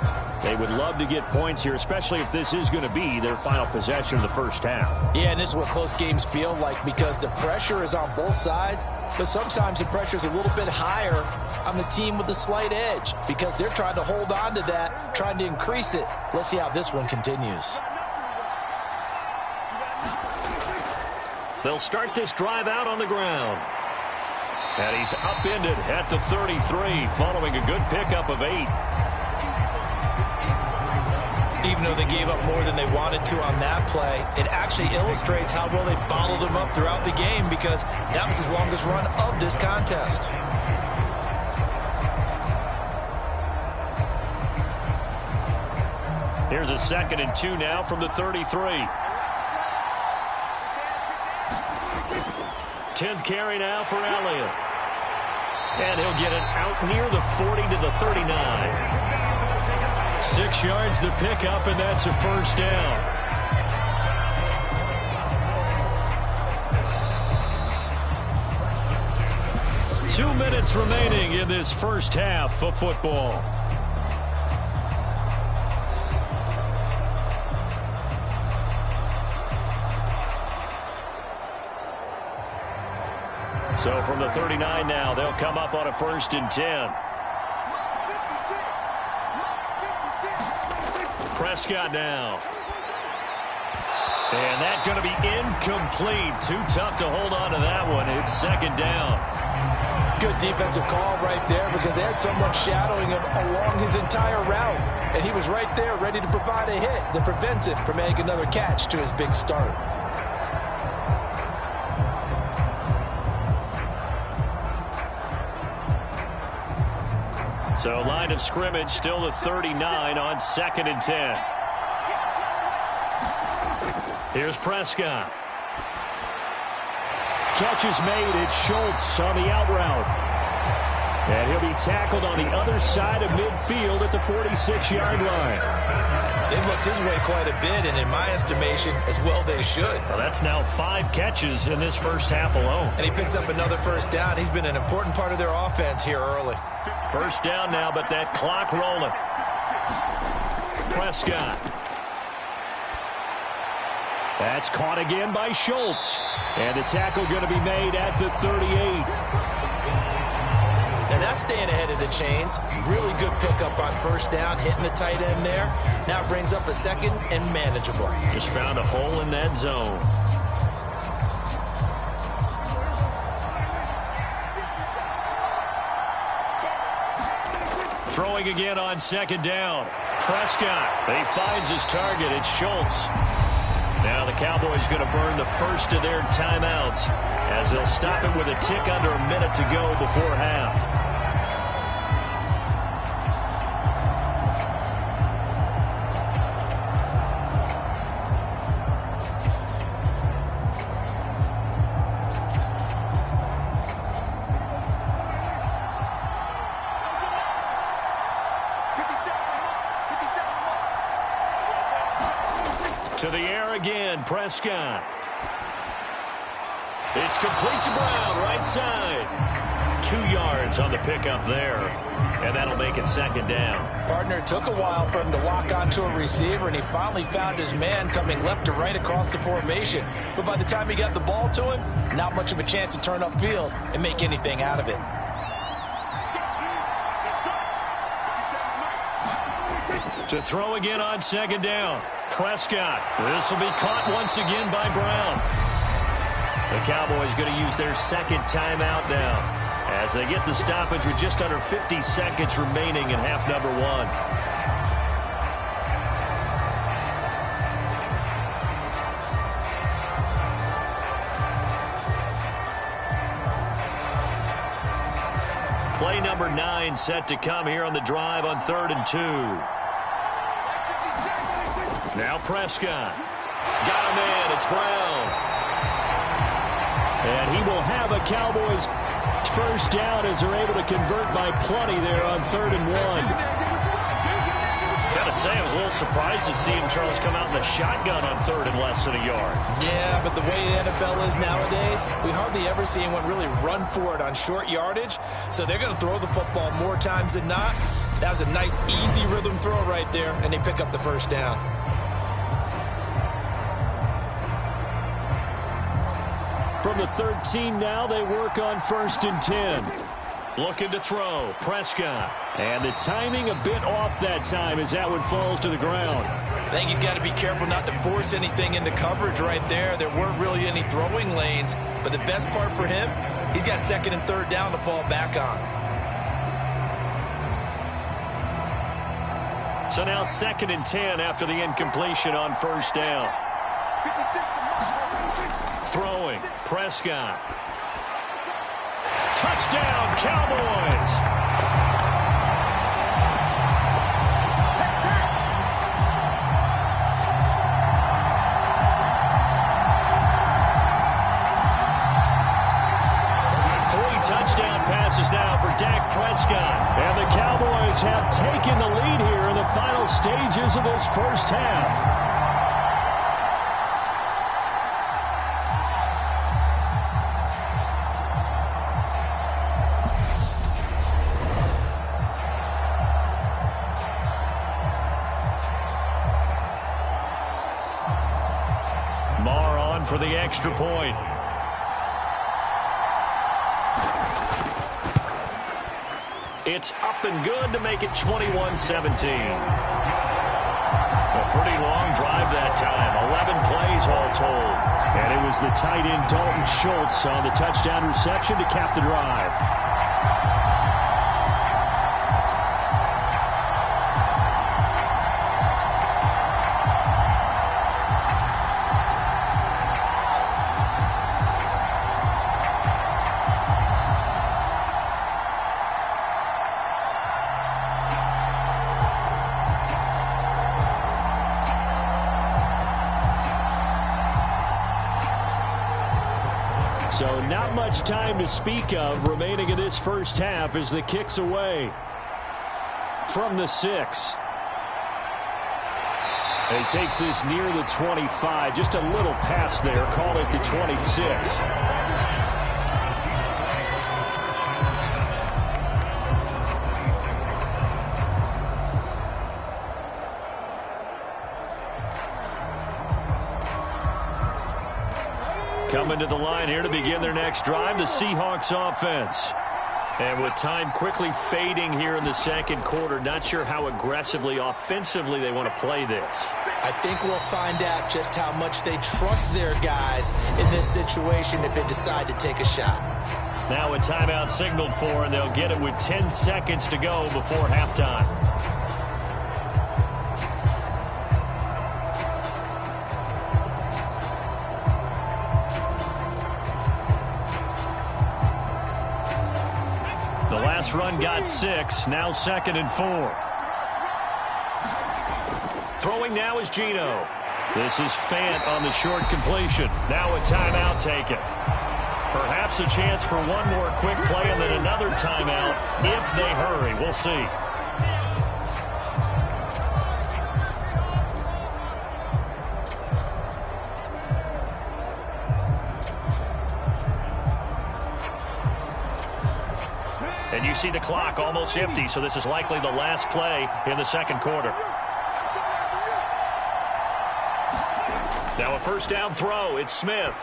They would love to get points here, especially if this is going to be their final possession of the first half. Yeah, and this is what close games feel like because the pressure is on both sides, but sometimes the pressure is a little bit higher on the team with the slight edge because they're trying to hold on to that, trying to increase it. Let's see how this one continues. They'll start this drive out on the ground. And he's upended at the 33 following a good pickup of 8. Even though they gave up more than they wanted to on that play, it actually illustrates how well they bottled them up throughout the game because that was his longest run of this contest. Here's a 2nd and 2 now from the 33. 10th carry now for Elliott. And he'll get it out near the 40 to the 39. 6 yards the pickup, and that's a first down. Two minutes remaining in this first half of football. So from the 39 now, they'll come up on a 1st and 10. Prescott now. And that's going to be incomplete. Too tough to hold on to that one. It's 2nd down. Good defensive call right there because they had someone shadowing him along his entire route. And he was right there ready to provide a hit that prevents him from making another catch to his big start. So line of scrimmage still the 39 on 2nd and 10. Here's Prescott. Catch is made. It's Schultz on the out route. And he'll be tackled on the other side of midfield at the 46-yard line. They've looked his way quite a bit, and in my estimation, as well they should. Well, that's now 5 catches in this first half alone. And he picks up another first down. He's been an important part of their offense here early. First down now, but that clock rolling. Prescott. That's caught again by Schultz. And the tackle going to be made at the 38. And that's staying ahead of the chains. Really good pickup on first down, hitting the tight end there. Now it brings up a 2nd and manageable. Just found a hole in that zone. Throwing again on 2nd down. Prescott. He finds his target. It's Schultz. Now the Cowboys going to burn the first of their timeouts as they'll stop it with a tick under a minute to go before half. To the air again, Prescott. It's complete to Brown, right side. 2 yards on the pickup there, and that'll make it 2nd down. Partner, took a while for him to lock onto a receiver, and he finally found his man coming left to right across the formation. But by the time he got the ball to him, not much of a chance to turn upfield and make anything out of it. To throw again on 2nd down. Prescott. This will be caught once again by Brown. The Cowboys going to use their 2nd timeout now as they get the stoppage with just under 50 seconds remaining in half number 1. Play number 9 set to come here on the drive on 3rd and 2. Now Prescott. Got him in. It's Brown. And he will have a Cowboys first down as they're able to convert by plenty there on 3rd and 1. Gotta say, I was a little surprised to see him, Charles, come out in the shotgun on 3rd and less than a yard. Yeah, but the way the NFL is nowadays, we hardly ever see anyone really run for it on short yardage. So they're going to throw the football more times than not. That was a nice, easy rhythm throw right there, and they pick up the first down. From the 13 now, they work on 1st and 10. Looking to throw. Prescott. And the timing a bit off that time as that one falls to the ground. I think he's got to be careful not to force anything into coverage right there. There weren't really any throwing lanes. But the best part for him, he's got 2nd and 3rd down to fall back on. So now 2nd and 10 after the incompletion on 1st down. Throwing. Prescott. Touchdown, Cowboys! Touchdown passes now for Dak Prescott. And the Cowboys have taken the lead here in the final stages of this first half. Marr on for the extra point. It's up and good to make it 21-17. A pretty long drive that time. 11 plays all told. And it was the tight end Dalton Schultz on the touchdown reception to cap the drive. So not much time to speak of remaining in this first half as the kick's away from the 6. He takes this near the 25. Just a little pass there. Call it the 26. Coming to the line here to begin their next drive, the Seahawks offense. And with time quickly fading here in the second quarter, not sure how aggressively, offensively they want to play this. I think we'll find out just how much they trust their guys in this situation if they decide to take a shot. Now a timeout signaled for, and they'll get it with 10 seconds to go before halftime. Last run got 6. Now 2nd and 4. Throwing now is Geno. This is Fant on the short completion. Now a timeout taken. Perhaps a chance for one more quick play and then another timeout if they hurry. We'll see. And you see the clock almost empty, so this is likely the last play in the second quarter. Now a first down throw. It's Smith.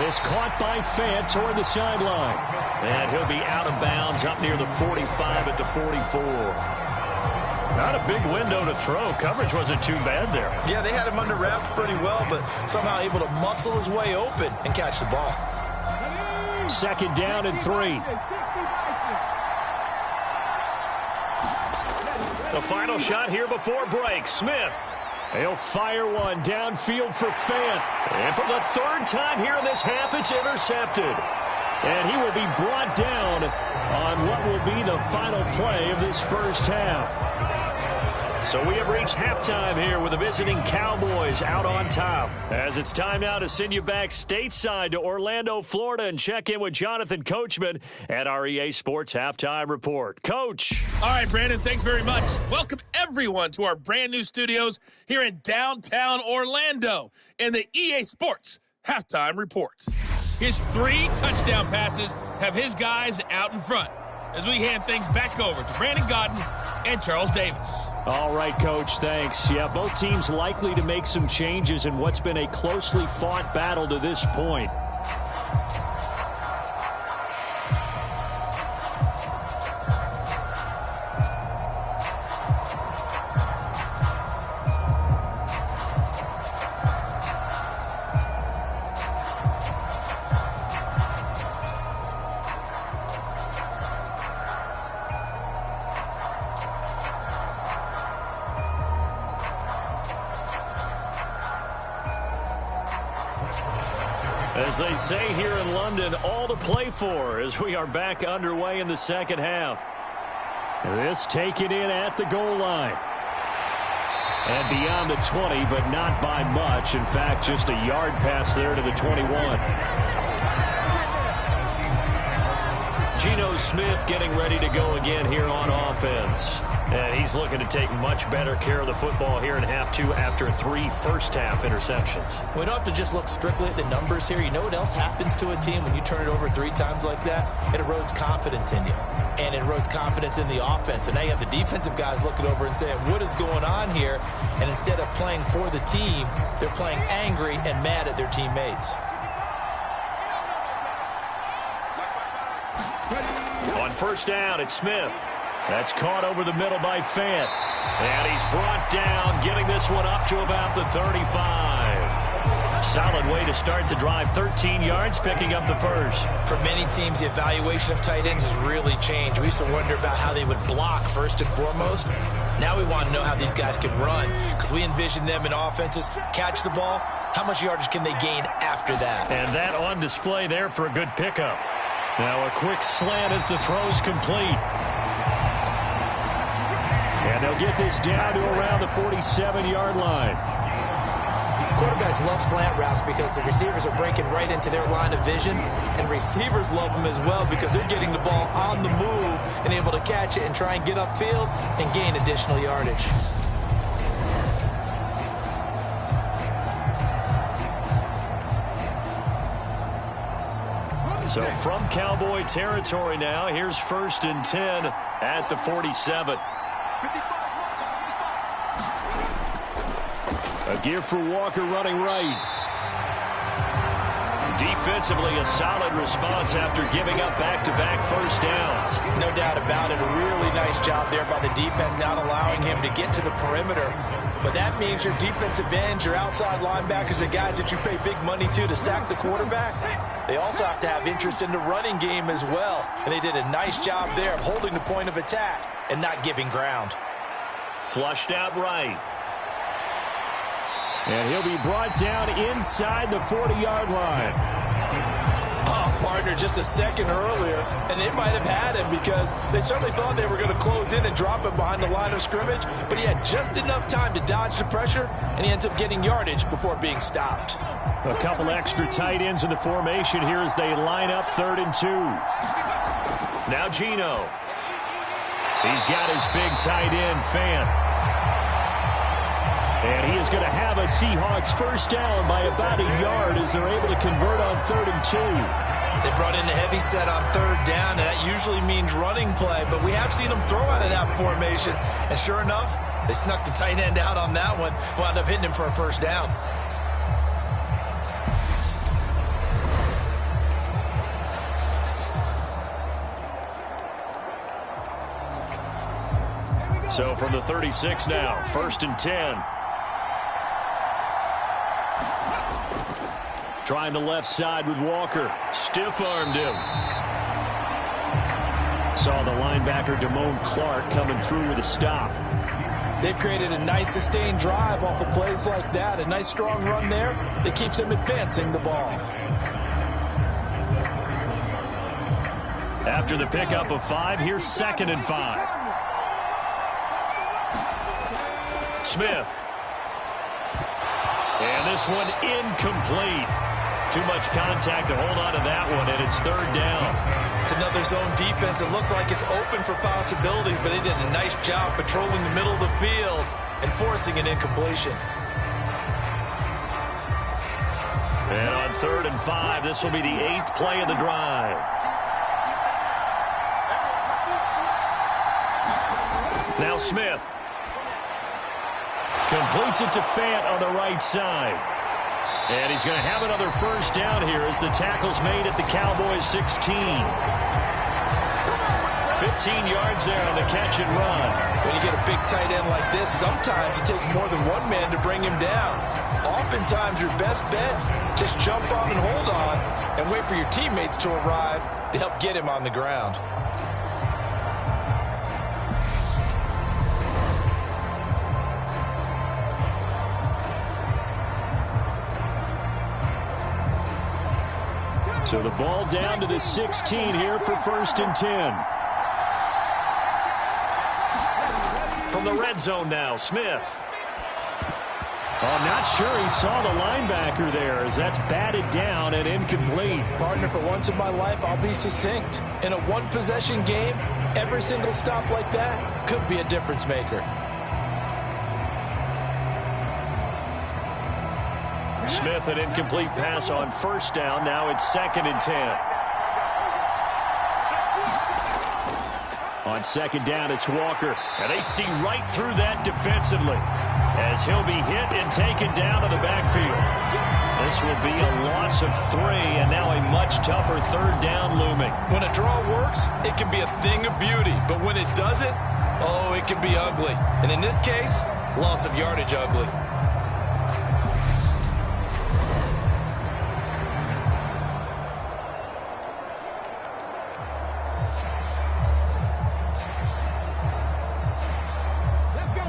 It's caught by Fant toward the sideline. And he'll be out of bounds up near the 45 at the 44. Not a big window to throw. Coverage wasn't too bad there. Yeah, they had him under wraps pretty well, but somehow able to muscle his way open and catch the ball. 2nd down and 3. The final shot here before break. Smith. He'll fire one downfield for Fant. And for the 3rd time here in this half, it's intercepted. And he will be brought down on what will be the final play of this first half. So we have reached halftime here with the visiting Cowboys out on top. As it's time now to send you back stateside to Orlando, Florida, and check in with Jonathan Coachman at our EA Sports Halftime Report. Coach. All right, Brandon, thanks very much. Welcome, everyone, to our brand new studios here in downtown Orlando in the EA Sports Halftime Report. His 3 touchdown passes have his guys out in front as we hand things back over to Brandon Gaudin and Charles Davis. All right, Coach, thanks. Yeah, both teams likely to make some changes in what's been a closely fought battle to this point. As they say here in London, all to play for as we are back underway in the second half. This taken in at the goal line. And beyond the 20, but not by much. In fact, just a yard pass there to the 21. Geno Smith getting ready to go again here on offense. And he's looking to take much better care of the football here in half 2 after 3 first-half interceptions. We don't have to just look strictly at the numbers here. You know what else happens to a team when you turn it over 3 times like that? It erodes confidence in you. And it erodes confidence in the offense. And now you have the defensive guys looking over and saying, what is going on here? And instead of playing for the team, they're playing angry and mad at their teammates. On first down, it's Smith. That's caught over the middle by Fant. And he's brought down, getting this one up to about the 35. Solid way to start the drive. 13 yards, picking up the first. For many teams, the evaluation of tight ends has really changed. We used to wonder about how they would block first and foremost. Now we want to know how these guys can run, because we envision them in offenses catch the ball. How much yardage can they gain after that? And that on display there for a good pickup. Now a quick slant as the throw's complete. And they'll get this down to around the 47-yard line. Quarterbacks love slant routes because the receivers are breaking right into their line of vision, and receivers love them as well because they're getting the ball on the move and able to catch it and try and get upfield and gain additional yardage. So from Cowboy territory now, here's 1st and 10 at the 47. A gear for Walker running right. Defensively, a solid response after giving up back-to-back first downs. No doubt about it. A really nice job there by the defense, not allowing him to get to the perimeter. But that means your defensive ends, your outside linebackers, the guys that you pay big money to sack the quarterback, they also have to have interest in the running game as well. And they did a nice job there of holding the point of attack and not giving ground. Flushed out right. And he'll be brought down inside the 40-yard line. Oh, partner, just a second earlier, and they might have had him because they certainly thought they were going to close in and drop him behind the line of scrimmage, but he had just enough time to dodge the pressure, and he ends up getting yardage before being stopped. A couple extra tight ends in the formation here as they line up 3rd and 2. Now Geno. He's got his big tight end, Fant. And he is going to have a Seahawks first down by about a yard as they're able to convert on 3rd and 2. They brought in a heavy set on 3rd down, and that usually means running play, but we have seen them throw out of that formation. And sure enough, they snuck the tight end out on that one, wound up hitting him for a first down. So from the 36 now, 1st and 10. Trying the left side with Walker. Stiff-armed him. Saw the linebacker Damone Clark coming through with a stop. They've created a nice sustained drive off of plays like that. A nice strong run there that keeps them advancing the ball. After the pickup of 5, here's 2nd and 5. Smith. And this one incomplete. Too much contact to hold on to that one, and it's third down. It's another zone defense. It looks like it's open for possibilities, but they did a nice job patrolling the middle of the field and forcing an incompletion. And on 3rd and 5, this will be the 8th play of the drive. Now Smith. Completes it to Fant on the right side. And he's going to have another first down here as the tackle's made at the Cowboys 16. 15 yards there on the catch and run. When you get a big tight end like this, sometimes it takes more than one man to bring him down. Oftentimes your best bet, just jump on and hold on and wait for your teammates to arrive to help get him on the ground. So the ball down to the 16 here for 1st and 10. From the red zone now, Smith. I'm not sure he saw the linebacker there as that's batted down and incomplete. Partner, for once in my life, I'll be succinct. In a one-possession game, every single stop like that could be a difference maker. Smith, an incomplete pass on 1st down. Now it's 2nd and 10. On 2nd down, it's Walker. And they see right through that defensively as he'll be hit and taken down to the backfield. This will be a loss of 3, and now a much tougher 3rd down looming. When a draw works, it can be a thing of beauty. But when it doesn't, oh, it can be ugly. And in this case, loss of yardage ugly.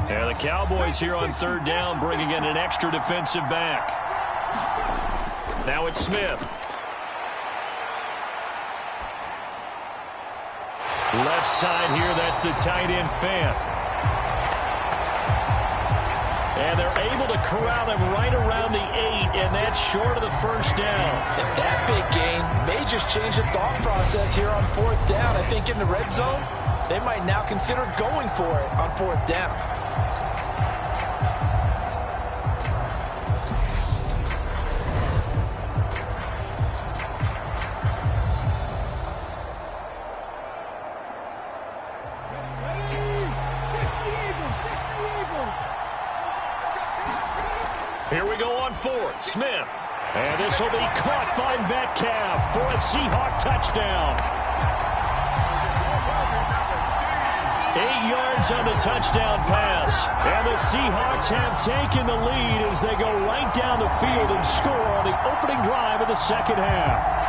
And the Cowboys here on 3rd down, bringing in an extra defensive back. Now it's Smith. Left side here, that's the tight end Fant. And they're able to corral him right around the 8, and that's short of the 1st down. And that big gain may just change the thought process here on 4th down. I think in the red zone, they might now consider going for it on 4th down. Here we go on 4th. Smith. And this will be caught by Metcalf for a Seahawk touchdown. 8 yards on the touchdown pass. And the Seahawks have taken the lead as they go right down the field and score on the opening drive of the 2nd half.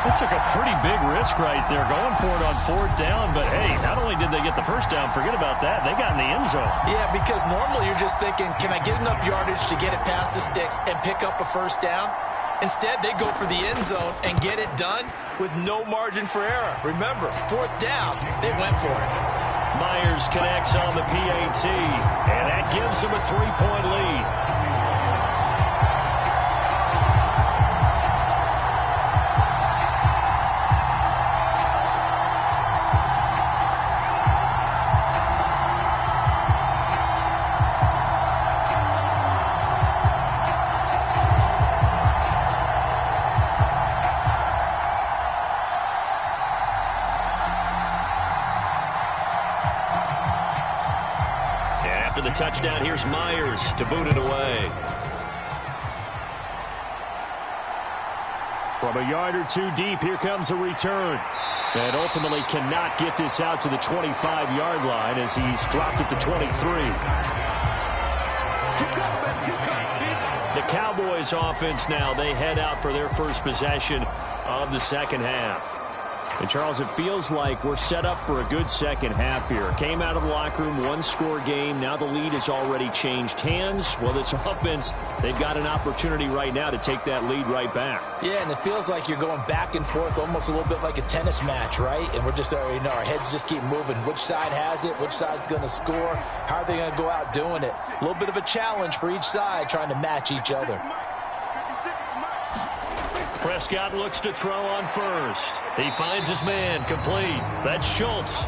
They took a pretty big risk right there going for it on 4th down. But, hey, not only did they get the 1st down, forget about that, they got in the end zone. Yeah, because normally you're just thinking, can I get enough yardage to get it past the sticks and pick up a 1st down? Instead, they go for the end zone and get it done with no margin for error. Remember, 4th down, they went for it. Myers connects on the PAT, and that gives them a 3-point lead. The touchdown, here's Myers to boot it away. From a yard or 2 deep, here comes a return. And ultimately cannot get this out to the 25-yard line as he's dropped it to 23. The Cowboys offense now, they head out for their first possession of the 2nd half. And, Charles, it feels like we're set up for a good second half here. Came out of the locker room, one-score game. Now the lead has already changed hands. Well, this offense, they've got an opportunity right now to take that lead right back. Yeah, and it feels like you're going back and forth, almost a little bit like a tennis match, right? And we're just, you know, our heads just keep moving. Which side has it? Which side's going to score? How are they going to go out doing it? A little bit of a challenge for each side, trying to match each other. Prescott looks to throw on first. He finds his man, complete. That's Schultz.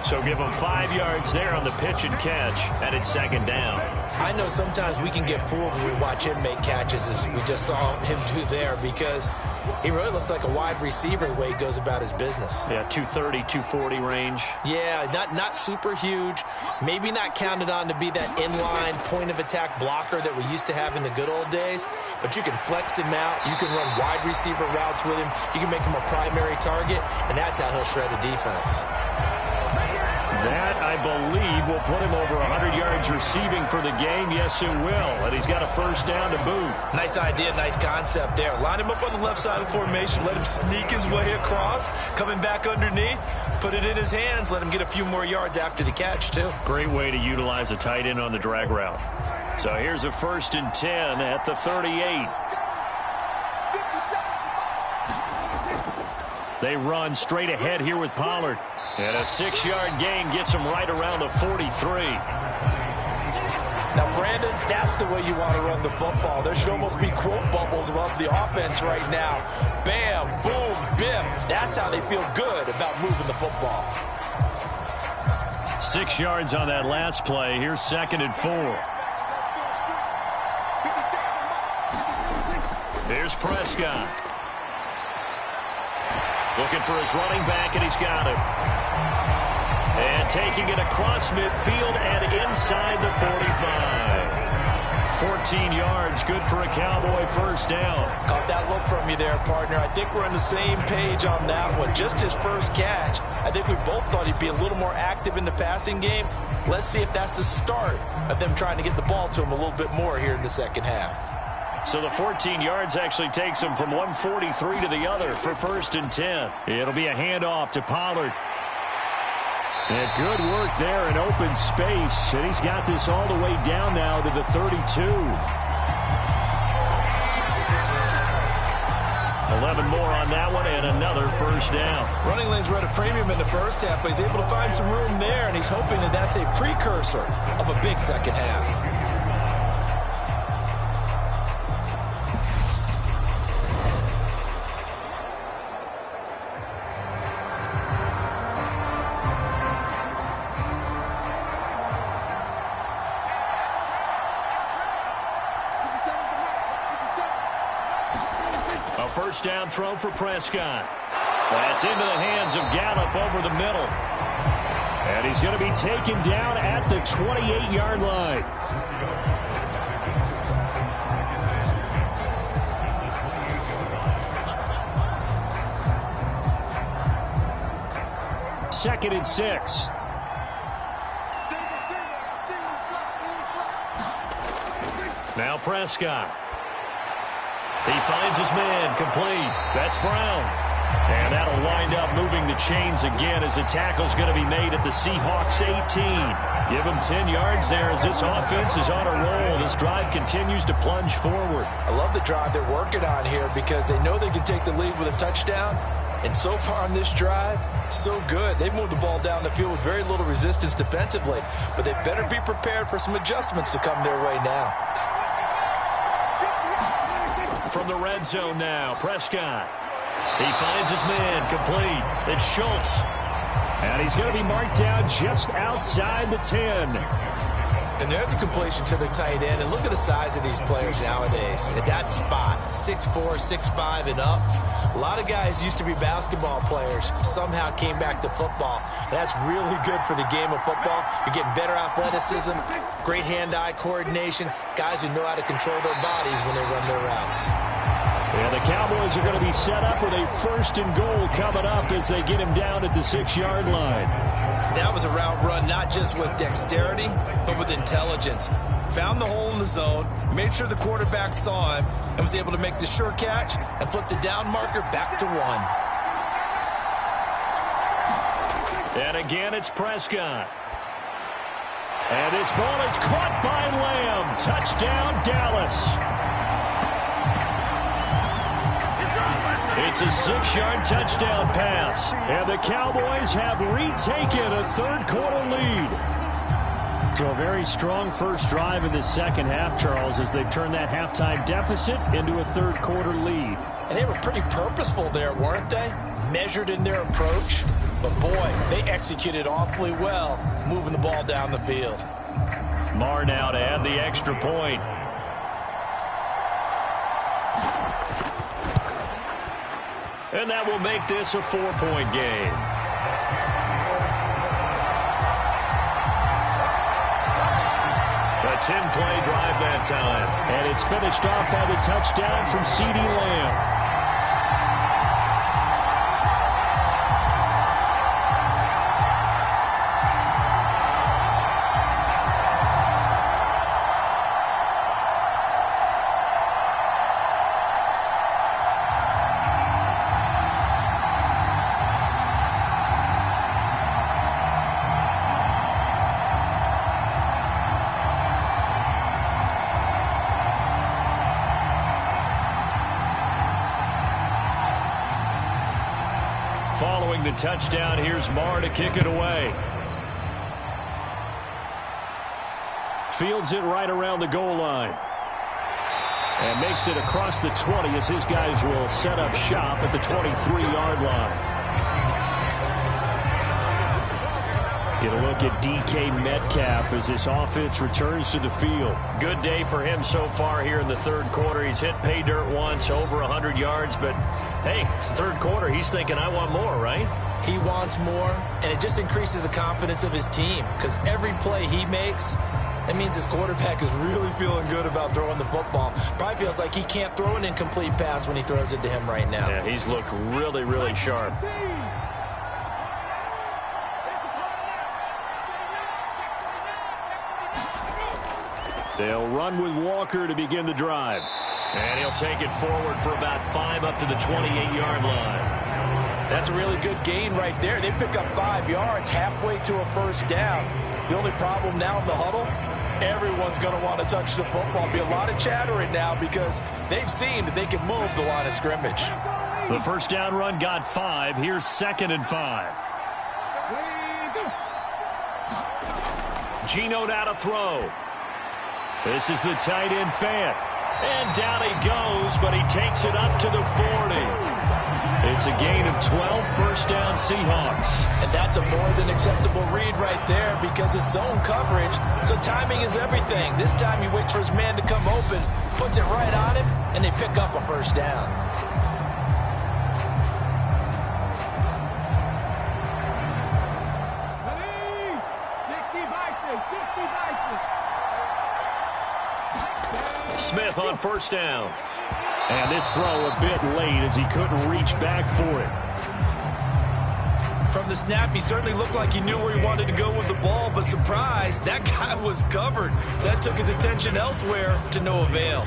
So give him 5 yards there on the pitch and catch, and it's second down. I know sometimes we can get fooled when we watch him make catches, as we just saw him do there, because he really looks like a wide receiver the way he goes about his business. Yeah, 230, 240 range. Yeah, not super huge. Maybe not counted on to be that inline point-of-attack blocker that we used to have in the good old days, but you can flex him out. You can run wide receiver routes with him. You can make him a primary target, and that's how he'll shred a defense. That, I believe, will put him over 100 yards receiving for the game. Yes, it will. And he's got a first down to boot. Nice idea, nice concept there. Line him up on the left side of the formation. Let him sneak his way across. Coming back underneath. Put it in his hands. Let him get a few more yards after the catch, too. Great way to utilize a tight end on the drag route. So here's a 1st and 10 at the 38. They run straight ahead here with Pollard. And a 6-yard gain gets him right around the 43. Now, Brandon, that's the way you want to run the football. There should almost be quote bubbles above the offense right now. Bam, boom, biff. That's how they feel good about moving the football. 6 yards on that last play. Here's 2nd and 4. Here's Prescott. Looking for his running back, and he's got him. And taking it across midfield and inside the 45. 14 yards, good for a Cowboy first down. Caught that look from you there, partner. I think we're on the same page on that one. Just his first catch. I think we both thought he'd be a little more active in the passing game. Let's see if that's the start of them trying to get the ball to him a little bit more here in the second half. So the 14 yards actually takes him from 143 to the other for 1st and 10. It'll be a handoff to Pollard. And good work there in open space. And he's got this all the way down now to the 32. 11 more on that one and another first down. Running lanes were at a premium in the first half, but he's able to find some room there, and he's hoping that that's a precursor of a big second half. First down throw for Prescott. That's into the hands of Gallup over the middle. And he's going to be taken down at the 28-yard line. Second and 6. Now Prescott. He finds his man, complete. That's Brown. And that'll wind up moving the chains again as the tackle's going to be made at the Seahawks 18. Give him 10 yards there as this offense is on a roll. This drive continues to plunge forward. I love the drive they're working on here because they know they can take the lead with a touchdown. And so far on this drive, so good. They've moved the ball down the field with very little resistance defensively. But they better be prepared for some adjustments to come their way now. From the red zone now, Prescott. He finds his man, complete. It's Schultz. And he's going to be marked down just outside the 10. And there's a completion to the tight end. And look at the size of these players nowadays. At that spot, 6'4", 6'5", and up. A lot of guys used to be basketball players, somehow came back to football. That's really good for the game of football. You're getting better athleticism, great hand-eye coordination, guys who know how to control their bodies when they run their routes. And the Cowboys are going to be set up with a 1st and goal coming up as they get him down at the 6-yard line. That was a route run not just with dexterity, but with intelligence. Found the hole in the zone, made sure the quarterback saw him, and was able to make the sure catch and flip the down marker back to 1. And again, it's Prescott. And this ball is caught by Lamb. Touchdown, Dallas. It's a 6-yard touchdown pass. And the Cowboys have retaken a third-quarter lead. So a very strong first drive in the second half, Charles, as they've turned that halftime deficit into a third-quarter lead. And they were pretty purposeful there, weren't they? Measured in their approach. But, boy, they executed awfully well, moving the ball down the field. Marr now to add the extra point. And that will make this a 4-point game. A 10-play drive that time. And it's finished off by the touchdown from CeeDee Lamb. Following the touchdown, here's Marr to kick it away. Fields it right around the goal line. And makes it across the 20 as his guys will set up shop at the 23-yard line. Get a look at DK Metcalf as this offense returns to the field. Good day for him so far here in the third quarter. He's hit pay dirt once, over 100 yards. But, hey, it's the third quarter. He's thinking, I want more, right? He wants more, and it just increases the confidence of his team because every play he makes, that means his quarterback is really feeling good about throwing the football. Probably feels like he can't throw an incomplete pass when he throws it to him right now. Yeah, he's looked really, really sharp. They'll run with Walker to begin the drive. And he'll take it forward for about 5 up to the 28-yard line. That's a really good gain right there. They pick up 5 yards halfway to a first down. The only problem now in the huddle, everyone's going to want to touch the football. Be a lot of chattering now because they've seen that they can move the line of scrimmage. The first down run got 5. Here's 2nd and 5. Geno now to throw. This is the tight end Fant. And down he goes, but he takes it up to the 40. It's a gain of 12, first down Seahawks. And that's a more than acceptable read right there because it's zone coverage, so timing is everything. This time he waits for his man to come open, puts it right on him, and they pick up a first down. Smith on first down. And this throw a bit late as he couldn't reach back for it. From the snap, he certainly looked like he knew where he wanted to go with the ball, but surprise, that guy was covered. So that took his attention elsewhere to no avail.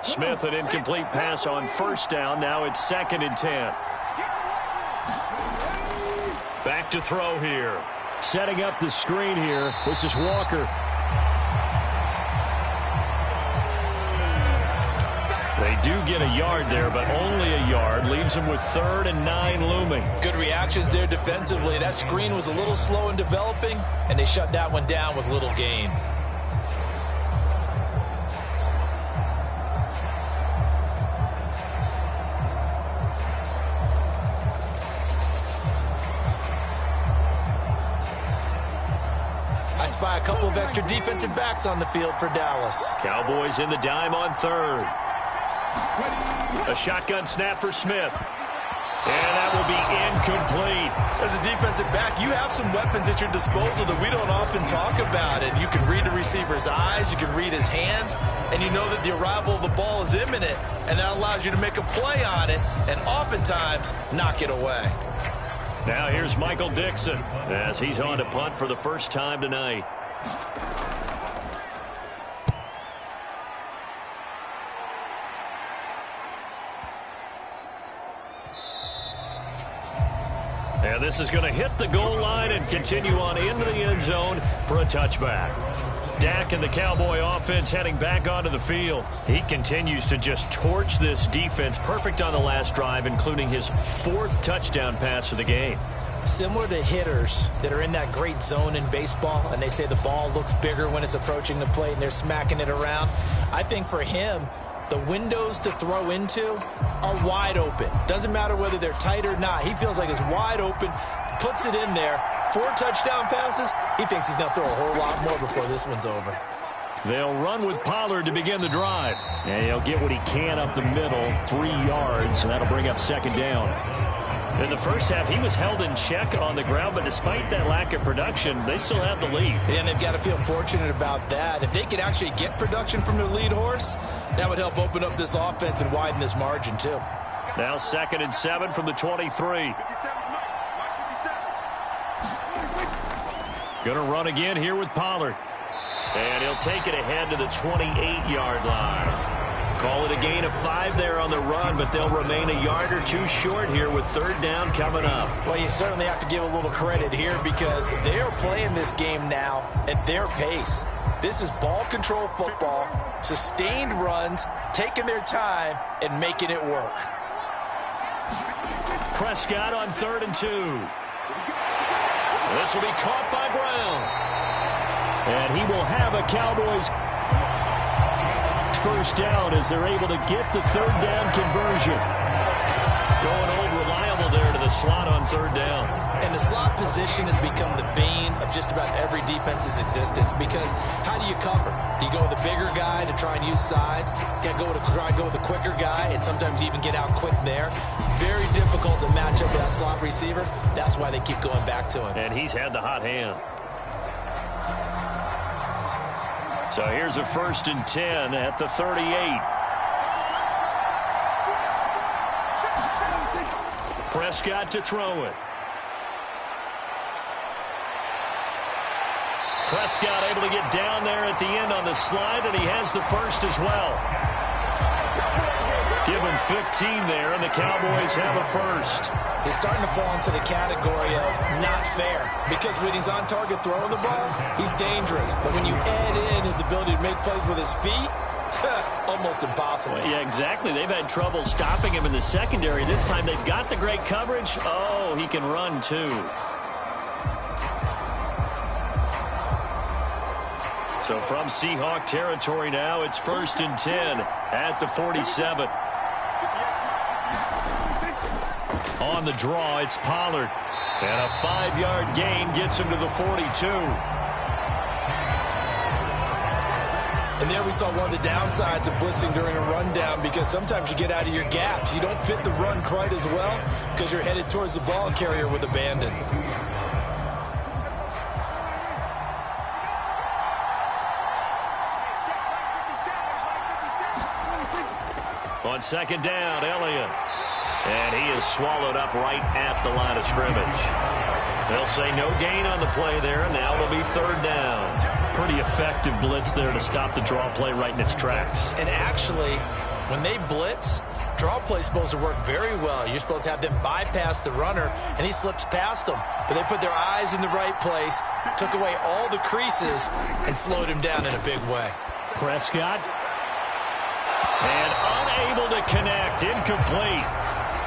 Smith, an incomplete pass on first down. Now it's 2nd and 10. Back to throw here. Setting up the screen here. This is Walker. They do get a yard there, but only a yard. Leaves them with 3rd and 9 looming. Good reactions there defensively. That screen was a little slow in developing, and they shut that one down with little gain. By a couple of extra defensive backs on the field for Dallas. Cowboys in the dime on 3rd. A shotgun snap for Smith. And that will be incomplete. As a defensive back, you have some weapons at your disposal that we don't often talk about. And you can read the receiver's eyes, you can read his hands, and you know that the arrival of the ball is imminent. And that allows you to make a play on it and oftentimes knock it away. Now here's Michael Dixon as he's on to punt for the first time tonight. And this is going to hit the goal line and continue on into the end zone for a touchback. Dak and the Cowboy offense heading back onto the field. He continues to just torch this defense. Perfect on the last drive, including his 4th touchdown pass of the game. Similar to hitters that are in that great zone in baseball, and they say the ball looks bigger when it's approaching the plate and they're smacking it around. I think for him, the windows to throw into are wide open. Doesn't matter whether they're tight or not. He feels like it's wide open, puts it in there. 4 touchdown passes. He thinks he's going to throw a whole lot more before this one's over. They'll run with Pollard to begin the drive. And he'll get what he can up the middle, 3 yards, and that'll bring up 2nd down. In the first half, he was held in check on the ground, but despite that lack of production, they still have the lead. And they've got to feel fortunate about that. If they could actually get production from their lead horse, that would help open up this offense and widen this margin too. Now 2nd and 7 from the 23. Going to run again here with Pollard. And he'll take it ahead to the 28-yard line. Call it a gain of 5 there on the run, but they'll remain a yard or 2 short here with 3rd down coming up. Well, you certainly have to give a little credit here because they're playing this game now at their pace. This is ball control football, sustained runs, taking their time, and making it work. Prescott on 3rd and 2. This will be caught by Brown. And he will have a Cowboys first down as they're able to get the 3rd down conversion. Going old reliable there to the slot on 3rd down. And the slot position has become the bane of just about every defense's existence because how do you cover? Do you go with a bigger guy to try and use size? You try and go with a quicker guy and sometimes you even get out quick there. Very difficult to match up with that slot receiver. That's why they keep going back to him. And he's had the hot hand. So here's a 1st and 10 at the 38. Prescott to throw it. Prescott able to get down there at the end on the slide, and he has the 1st as well. Give him 15 there, and the Cowboys have a 1st. He's starting to fall into the category of not fair because when he's on target throwing the ball, he's dangerous. But when you add in his ability to make plays with his feet, almost impossible. Yeah, exactly. They've had trouble stopping him in the secondary. This time they've got the great coverage. Oh, he can run too. So from Seahawk territory now, it's 1st and 10 at the 47. On the draw, it's Pollard. And a 5-yard gain gets him to the 42. And there we saw one of the downsides of blitzing during a rundown because sometimes you get out of your gaps. You don't fit the run quite as well because you're headed towards the ball carrier with abandon. On 2nd down, Elliott. And he is swallowed up right at the line of scrimmage. They'll say no gain on the play there, and now it'll be 3rd down. Pretty effective blitz there to stop the draw play right in its tracks. And actually, when they blitz, draw play is supposed to work very well. You're supposed to have them bypass the runner, and he slips past them. But they put their eyes in the right place, took away all the creases, and slowed him down in a big way. Prescott. And unable to connect. Incomplete.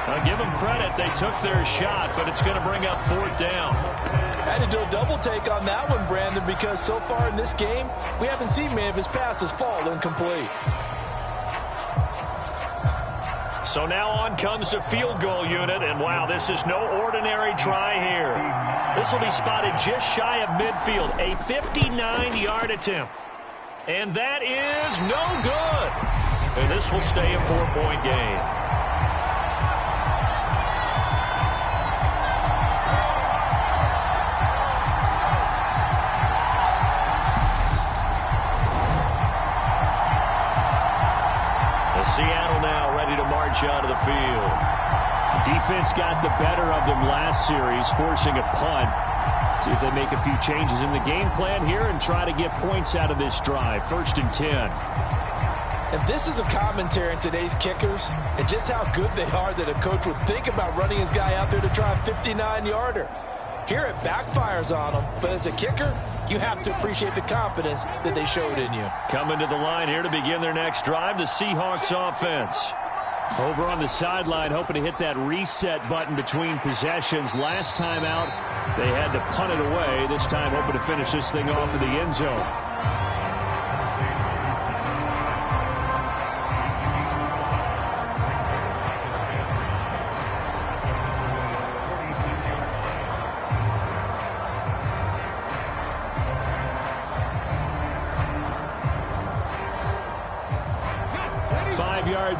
Now give them credit. They took their shot, but it's going to bring up 4th down. I had to do a double take on that one, Brandon, because so far in this game, we haven't seen many of his passes fall incomplete. So now on comes the field goal unit, and wow, this is no ordinary try here. This will be spotted just shy of midfield, a 59-yard attempt. And that is no good. And this will stay a 4-point game. march onto the field. Defense got the better of them last series, forcing a punt. See if they make a few changes in the game plan here and try to get points out of this drive. 1st and 10. And this is a commentary on today's kickers and just how good they are that a coach would think about running his guy out there to try a 59-yarder. Here it backfires on them, but as a kicker, you have to appreciate the confidence that they showed in you. Coming to the line here to begin their next drive, the Seahawks offense. Over on the sideline, hoping to hit that reset button between possessions. Last time out, they had to punt it away. This time, hoping to finish this thing off in the end zone.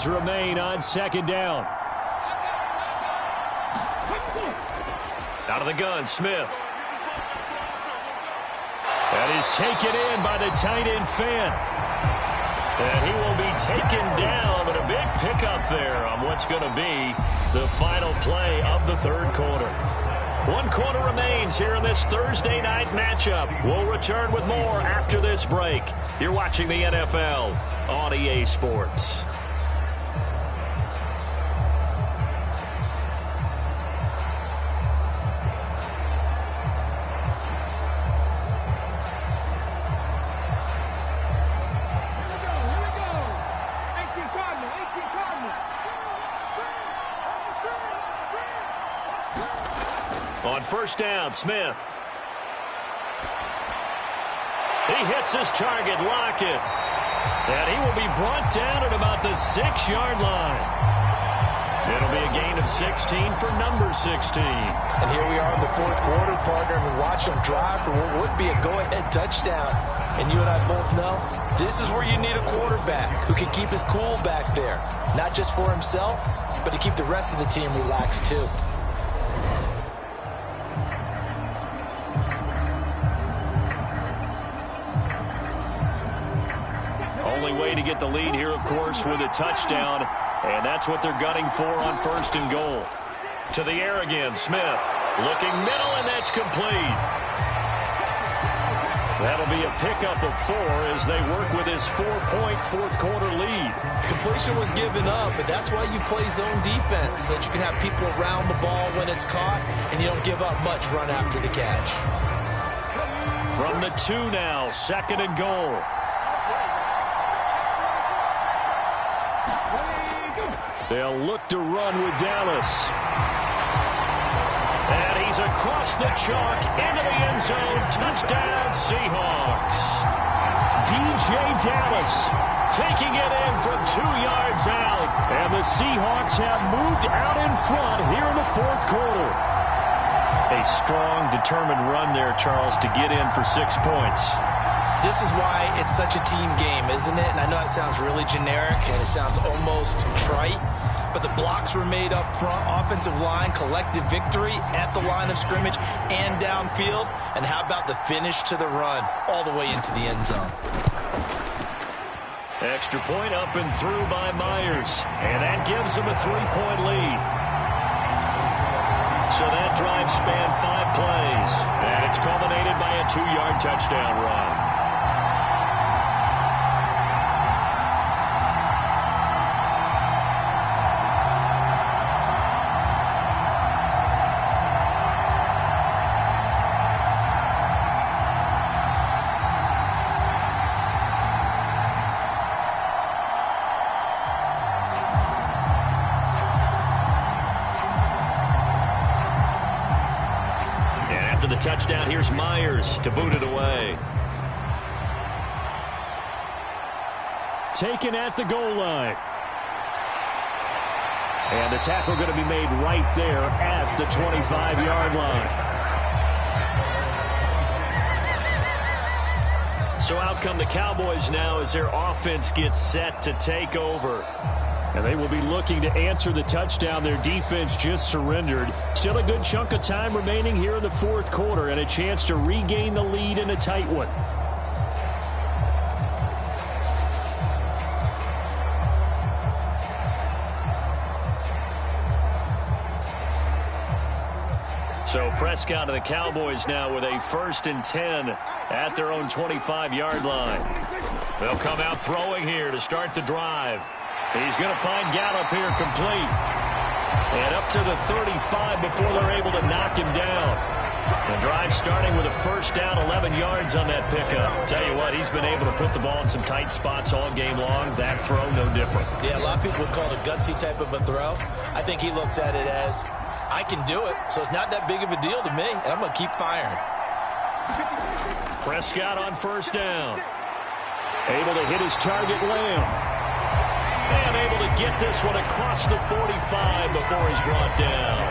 Remain on 2nd down. Out of the gun, Smith. That is taken in by the tight end, Fant. And he will be taken down, but a big pickup there on what's going to be the final play of the 3rd quarter. 1 quarter remains here in this Thursday night matchup. We'll return with more after this break. You're watching the NFL on EA Sports. On 1st down, Smith. He hits his target, Lockett. And he will be brought down at about the 6-yard line. It'll be a gain of 16 for number 16. And here we are in the 4th quarter, partner, and watch them drive for what would be a go-ahead touchdown. And you and I both know this is where you need a quarterback who can keep his cool back there. Not just for himself, but to keep the rest of the team relaxed too. Only way to get the lead here, of course, with a touchdown. And that's what they're gunning for on 1st and goal. To the air again, Smith. Looking middle, and that's complete. That'll be a pickup of 4 as they work with his 4-point 4th quarter lead. Completion was given up, but that's why you play zone defense, so that you can have people around the ball when it's caught, and you don't give up much run after the catch. From the 2 now, 2nd and goal. They'll look to run with Dallas. And he's across the chalk into the end zone. Touchdown, Seahawks. DJ Dallas taking it in from 2 yards out. And the Seahawks have moved out in front here in the 4th quarter. A strong, determined run there, Charles, to get in for 6 points. This is why it's such a team game, isn't it? And I know it sounds really generic and it sounds almost trite, but the blocks were made up front, offensive line, collective victory at the line of scrimmage and downfield. And how about the finish to the run all the way into the end zone? Extra point up and through by Myers, and that gives them a 3-point lead. So that drive spanned 5 plays, and it's culminated by a 2-yard touchdown run. The touchdown, here's Myers to boot it away. Taken at the goal line. And the tackle going to be made right there at the 25-yard line. So out come the Cowboys now as their offense gets set to take over. And they will be looking to answer the touchdown their defense just surrendered. Still a good chunk of time remaining here in the 4th quarter and a chance to regain the lead in a tight one. So Prescott of the Cowboys now with a 1st and 10 at their own 25-yard line. They'll come out throwing here to start the drive. He's going to find Gallup here complete. And up to the 35 before they're able to knock him down. The drive starting with a 1st down, 11 yards on that pickup. Tell you what, he's been able to put the ball in some tight spots all game long. That throw, no different. Yeah, a lot of people would call it a gutsy type of a throw. I think he looks at it as, I can do it, so it's not that big of a deal to me, and I'm going to keep firing. Prescott on 1st down. Able to hit his target, Lamb. And able to get this one across the 45 before he's brought down.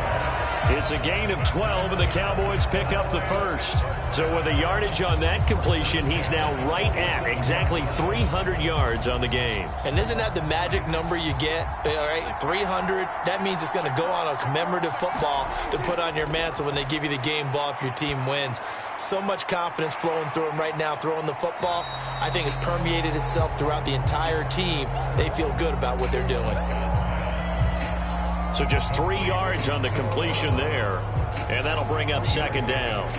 It's a gain of 12, and the Cowboys pick up the 1st. So with the yardage on that completion, he's now right at exactly 300 yards on the game. And isn't that the magic number you get? All right, 300. That means it's going to go on a commemorative football to put on your mantle when they give you the game ball if your team wins. So much confidence flowing through him right now, throwing the football. I think it's permeated itself throughout the entire team. They feel good about what they're doing. So just 3 yards on the completion there, and that'll bring up 2nd down.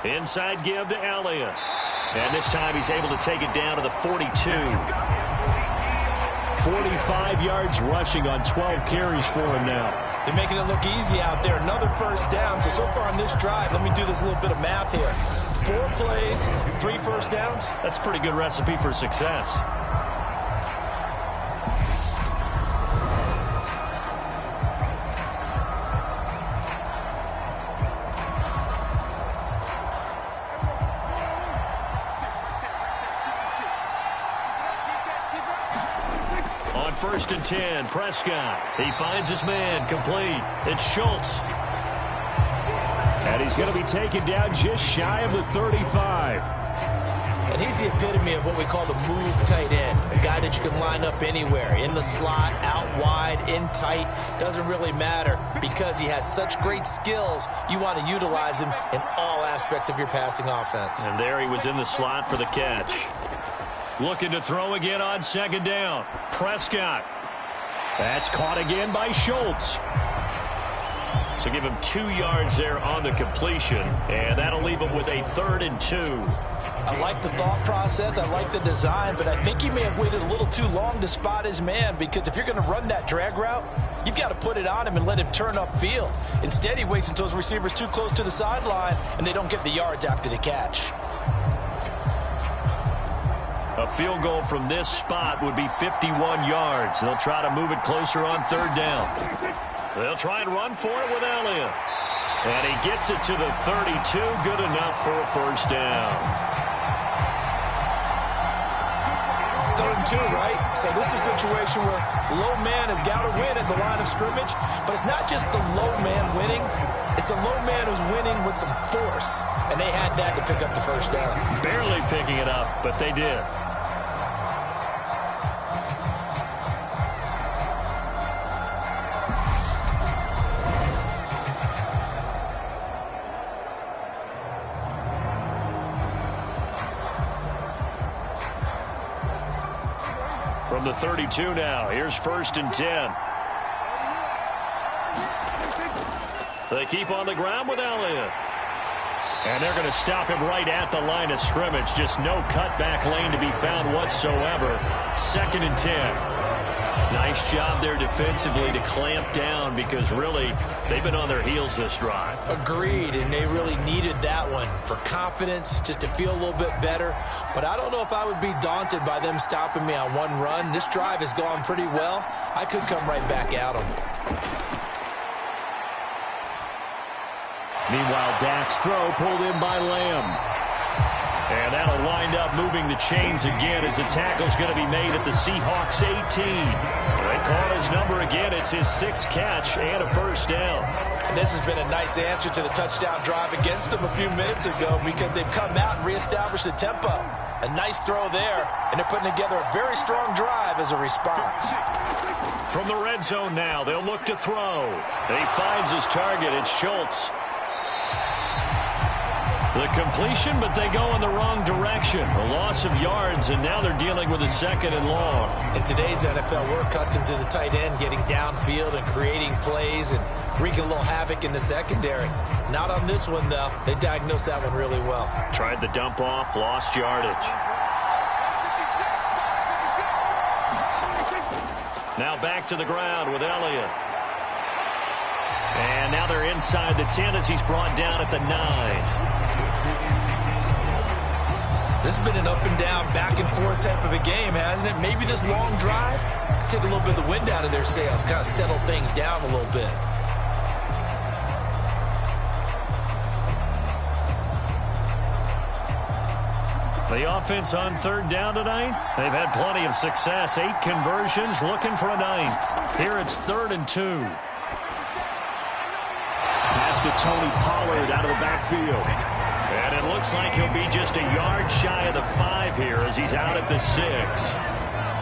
Inside give to Elliott. And this time he's able to take it down to the 42. 45 yards rushing on 12 carries for him now. They're making it look easy out there. Another 1st down. So far on this drive, let me do this little bit of math here. 4 plays, 3 1st downs. That's a pretty good recipe for success. On 1st and 10, Prescott. He finds his man, complete. It's Schultz. And he's going to be taken down just shy of the 35. And he's the epitome of what we call the move tight end. A guy that you can line up anywhere. In the slot, out wide, in tight. Doesn't really matter because he has such great skills. You want to utilize him in all aspects of your passing offense. And there he was in the slot for the catch. Looking to throw again on 2nd down. Prescott. That's caught again by Schultz. So give him 2 yards there on the completion, and that'll leave him with a 3rd and 2. I like the thought process. I like the design, but I think he may have waited a little too long to spot his man because if you're going to run that drag route, you've got to put it on him and let him turn upfield. Instead, he waits until his receiver's too close to the sideline, and they don't get the yards after the catch. A field goal from this spot would be 51 yards. They'll try to move it closer on 3rd down. They'll try and run for it with Elliott. And he gets it to the 32. Good enough for a 1st down. 3rd and 2, right? So this is a situation where low man has got to win at the line of scrimmage. But it's not just the low man winning. It's the low man who's winning with some force. And they had that to pick up the 1st down. Barely picking it up, but they did. From the 32 now, here's 1st and 10. They keep on the ground with Elliott. And they're going to stop him right at the line of scrimmage. Just no cutback lane to be found whatsoever. 2nd and 10. Nice job there defensively to clamp down because really they've been on their heels this drive. Agreed, and they really needed that one for confidence, just to feel a little bit better. But I don't know if I would be daunted by them stopping me on one run. This drive has gone pretty well. I could come right back at them. Meanwhile, Dak's throw pulled in by Lamb. And that'll wind up moving the chains again as the tackle's going to be made at the Seahawks 18. They call his number again. It's his 6th catch and a 1st down. And this has been a nice answer to the touchdown drive against them a few minutes ago because they've come out and reestablished the tempo. A nice throw there, and they're putting together a very strong drive as a response. From the red zone now, they'll look to throw. He finds his target. It's Schultz. The completion, but they go in the wrong direction. A loss of yards, and now they're dealing with a 2nd and long. In today's NFL, we're accustomed to the tight end getting downfield and creating plays and wreaking a little havoc in the secondary. Not on this one, though. They diagnosed that one really well. Tried the dump off, lost yardage. Now back to the ground with Elliott. And now they're inside the 10 as he's brought down at the 9. This has been an up-and-down, back-and-forth type of a game, hasn't it? Maybe this long drive take a little bit of the wind out of their sails, kind of settle things down a little bit. The offense on 3rd down tonight, they've had plenty of success. 8 conversions, looking for a 9th. Here it's 3rd and 2. Pass to Tony Pollard out of the backfield. And it looks like he'll be just a yard shy of the 5 here as he's out at the 6.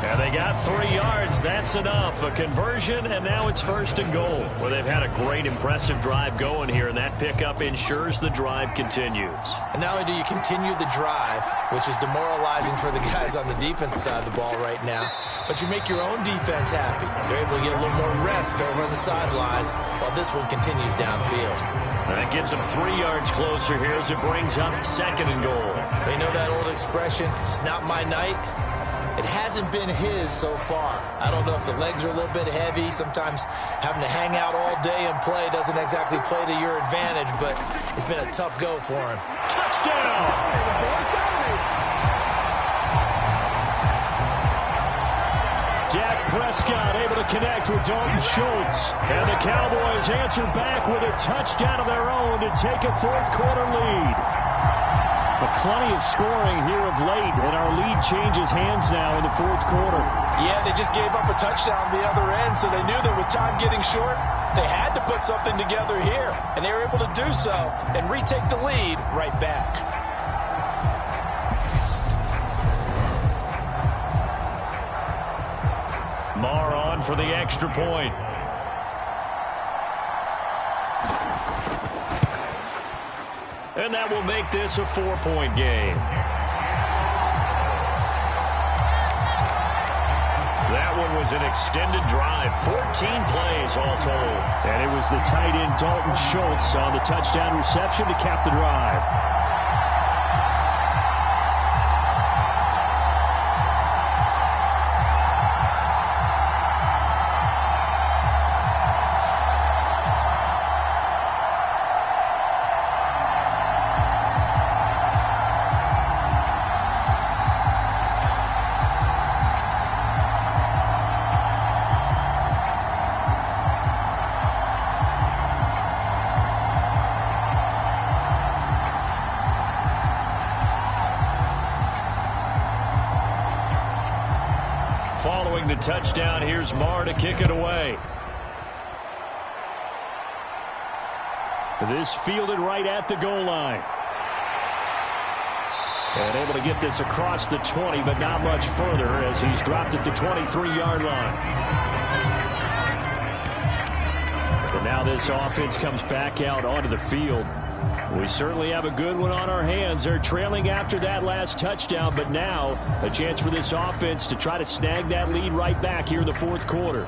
And they got 3 yards. That's enough. A conversion, and now it's 1st and goal. Well, they've had a great, impressive drive going here, and that pickup ensures the drive continues. And not only do you continue the drive, which is demoralizing for the guys on the defensive side of the ball right now, but you make your own defense happy. They're able to get a little more rest over on the sidelines while this one continues downfield. That gets them 3 yards closer here as it brings up 2nd and goal. They know that old expression, it's not my night. It hasn't been his so far. I don't know if the legs are a little bit heavy. Sometimes having to hang out all day and play doesn't exactly play to your advantage, but it's been a tough go for him. Touchdown! Dak Prescott able to connect with Dalton Schultz. And the Cowboys answer back with a touchdown of their own to take a 4th quarter lead. But plenty of scoring here of late, and our lead changes hands now in the 4th quarter. Yeah, they just gave up a touchdown on the other end, so they knew that with time getting short, they had to put something together here. And they were able to do so and retake the lead right back. Marr on for the extra point. And that will make this a 4-point game. That one was an extended drive. 14 plays all told. And it was the tight end Dalton Schultz on the touchdown reception to cap the drive. Following the touchdown, here's Marr to kick it away. This fielded right at the goal line. And able to get this across the 20, but not much further as he's dropped at the 23-yard line. But now this offense comes back out onto the field. We certainly have a good one on our hands. They're trailing after that last touchdown, but now a chance for this offense to try to snag that lead right back here in the 4th quarter.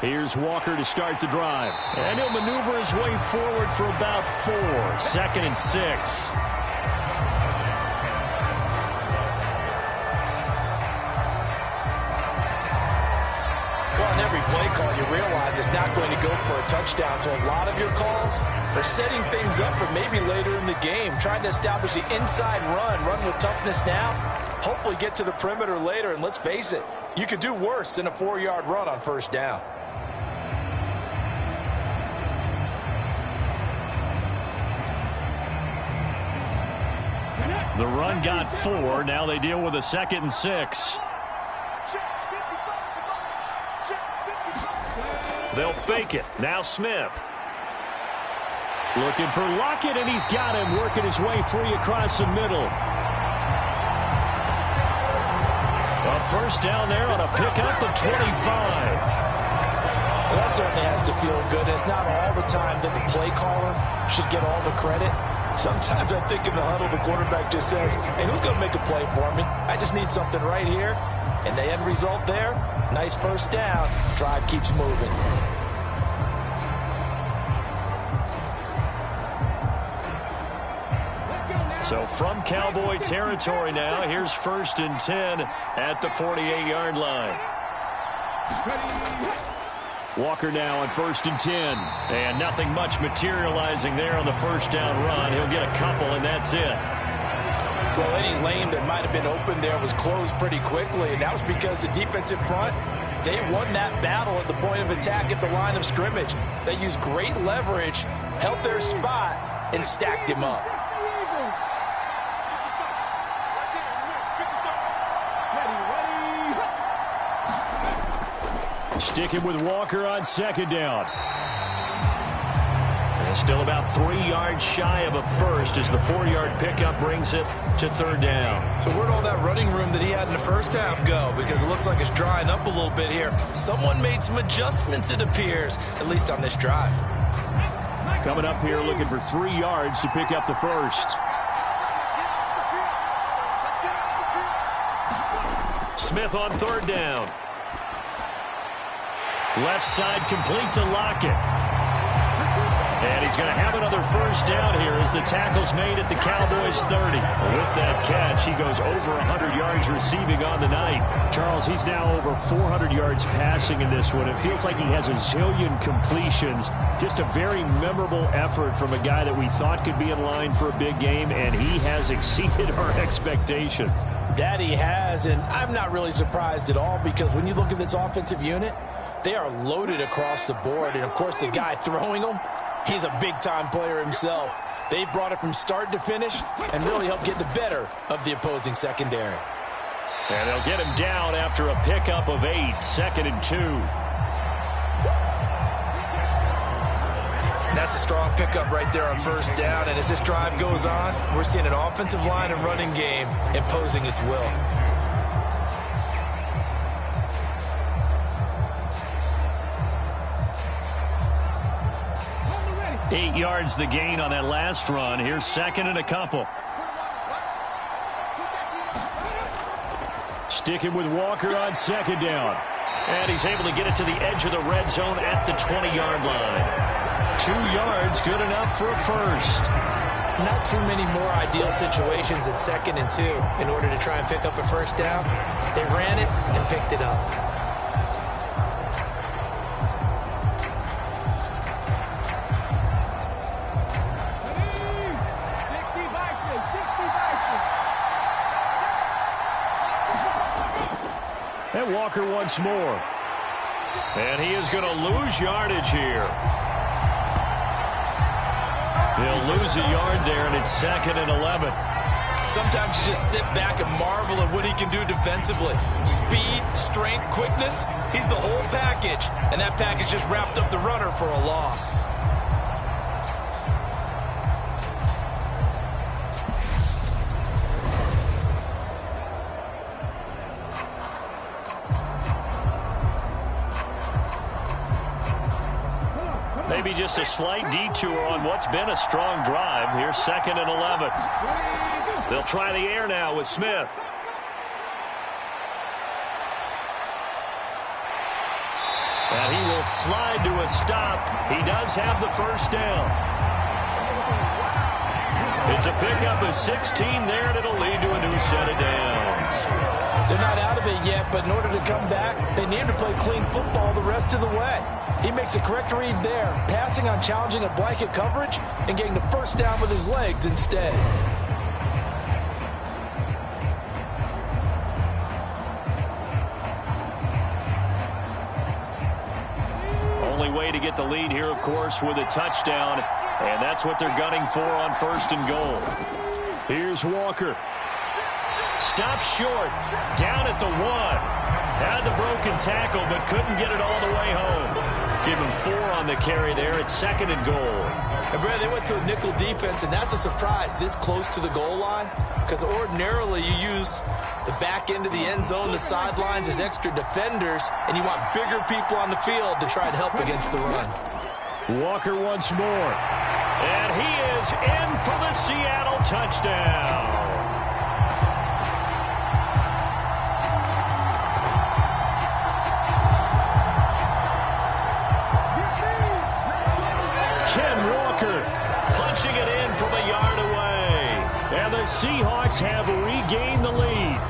Here's Walker to start the drive. And he'll maneuver his way forward for about 4. 2nd and 6. Well, on every play call, you realize it's not going to go for a touchdown. So a lot of your calls are setting things up for maybe later in the game, trying to establish the inside run with toughness now, hopefully get to the perimeter later. And let's face it, you could do worse than a 4-yard run on 1st down. The run got 4. Now they deal with a 2nd and 6. They'll fake it. Now Smith. Looking for Lockett, and he's got him working his way free across the middle. A first down there on a pickup of 25. Well, that certainly has to feel good. It's not all the time that the play caller should get all the credit. Sometimes I think in the huddle, the quarterback just says, hey, who's going to make a play for me? I just need something right here. And the end result there, nice first down. Drive keeps moving. So from Cowboy territory now, here's 1st and 10 at the 48-yard line. Walker now on 1st and 10. And nothing much materializing there on the first down run. He'll get a couple, and that's it. Well, any lane that might have been open there was closed pretty quickly, and that was because the defensive front, they won that battle at the point of attack at the line of scrimmage. They used great leverage, held their spot, and stacked him up. Sticking with Walker on 2nd down. And still about 3 yards shy of a first as the 4-yard pickup brings it to 3rd down. So where'd all that running room that he had in the first half go? Because it looks like it's drying up a little bit here. Someone made some adjustments, it appears, at least on this drive. Coming up here looking for 3 yards to pick up the first. Smith on 3rd down. Left side complete to Lockett. And he's going to have another first down here as the tackle's made at the Cowboys 30. With that catch, he goes over 100 yards receiving on the night. Charles, he's now over 400 yards passing in this one. It feels like he has a zillion completions. Just a very memorable effort from a guy that we thought could be in line for a big game, and he has exceeded our expectations. That he has, and I'm not really surprised at all because when you look at this offensive unit, they are loaded across the board. And, of course, the guy throwing them, he's a big-time player himself. They brought it from start to finish and really helped get the better of the opposing secondary. And they'll get him down after a pickup of 8, 2nd and 2. That's a strong pickup right there on first down. And as this drive goes on, we're seeing an offensive line and running game imposing its will. 8 yards the gain on that last run. Here's 2nd and a couple. Sticking with Walker on 2nd down. And he's able to get it to the edge of the red zone at the 20-yard line. 2 yards, good enough for a first. Not too many more ideal situations at 2nd and 2 in order to try and pick up a first down. They ran it and picked it up. And Walker once more. And he is going to lose yardage here. He'll lose a yard there, and it's 2nd and 11. Sometimes you just sit back and marvel at what he can do defensively. Speed, strength, quickness, he's the whole package. And that package just wrapped up the runner for a loss. Maybe just a slight detour on what's been a strong drive. Here's 2nd and 11. They'll try the air now with Smith. And he will slide to a stop. He does have the first down. It's a pickup of 16 there, and it'll lead to a new set of downs. They're not out of it yet, but in order to come back, they need to play clean football the rest of the way. He makes the correct read there, passing on challenging a blanket coverage and getting the first down with his legs instead. Only way to get the lead here, of course, with a touchdown, and that's what they're gunning for on 1st and goal. Here's Walker. Stops short. Down at the 1. Had the broken tackle, but couldn't get it all the way home. Give him 4 on the carry there at 2nd and goal. And Brad, they went to a nickel defense, and that's a surprise this close to the goal line, because ordinarily you use the back end of the end zone, the sidelines as extra defenders, and you want bigger people on the field to try and help against the run. Walker once more. And he is in for the Seattle touchdown. Punching it in from a yard away. And the Seahawks have regained the lead.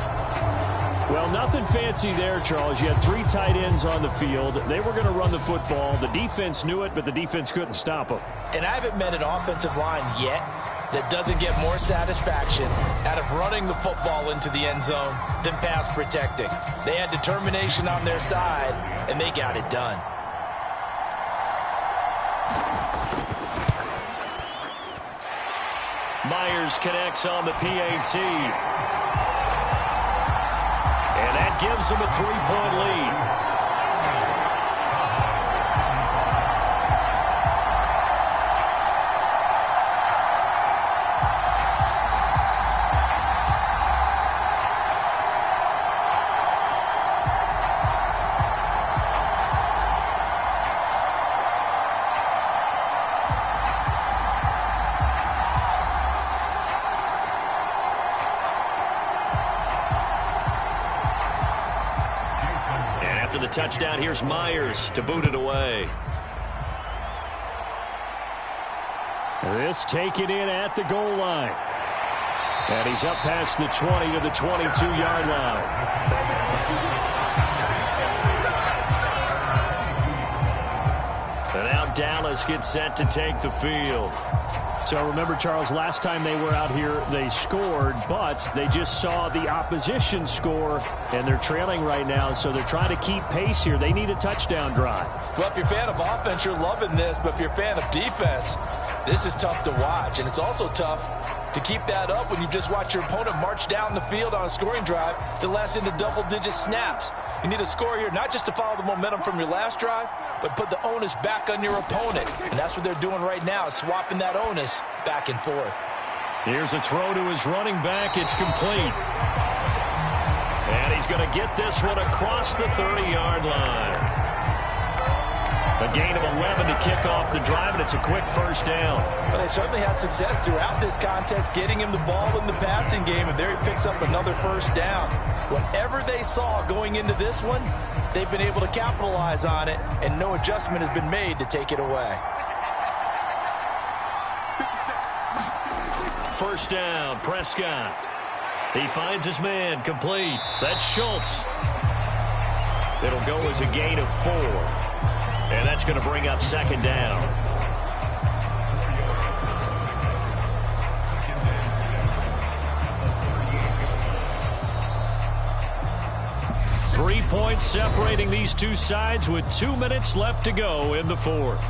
Well, nothing fancy there, Charles. You had 3 tight ends on the field. They were going to run the football. The defense knew it, but the defense couldn't stop them. And I haven't met an offensive line yet that doesn't get more satisfaction out of running the football into the end zone than pass protecting. They had determination on their side, and they got it done. Myers connects on the PAT. And that gives them a 3-point lead. Touchdown. Here's Myers to boot it away. This taken in at the goal line. And he's up past the 20 to the 22-yard line. And now Dallas gets set to take the field. So remember, Charles, last time they were out here, they scored, but they just saw the opposition score, and they're trailing right now, so they're trying to keep pace here. They need a touchdown drive. Well, if you're a fan of offense, you're loving this, but if you're a fan of defense, this is tough to watch, and it's also tough to keep that up when you just watch your opponent march down the field on a scoring drive that lasts into double-digit snaps. You need a score here, not just to follow the momentum from your last drive, but put the onus back on your opponent. And that's what they're doing right now, swapping that onus back and forth. Here's a throw to his running back. It's complete. And he's going to get this one across the 30-yard line. A gain of 11 to kick off the drive, and it's a quick first down. Well, they certainly had success throughout this contest getting him the ball in the passing game, and there he picks up another first down. Whatever they saw going into this one, they've been able to capitalize on it, and no adjustment has been made to take it away. First down, Prescott. He finds his man, complete. That's Schultz. It'll go as a gain of 4. And that's going to bring up second down. Three points separating these two sides with 2 minutes left to go in the fourth.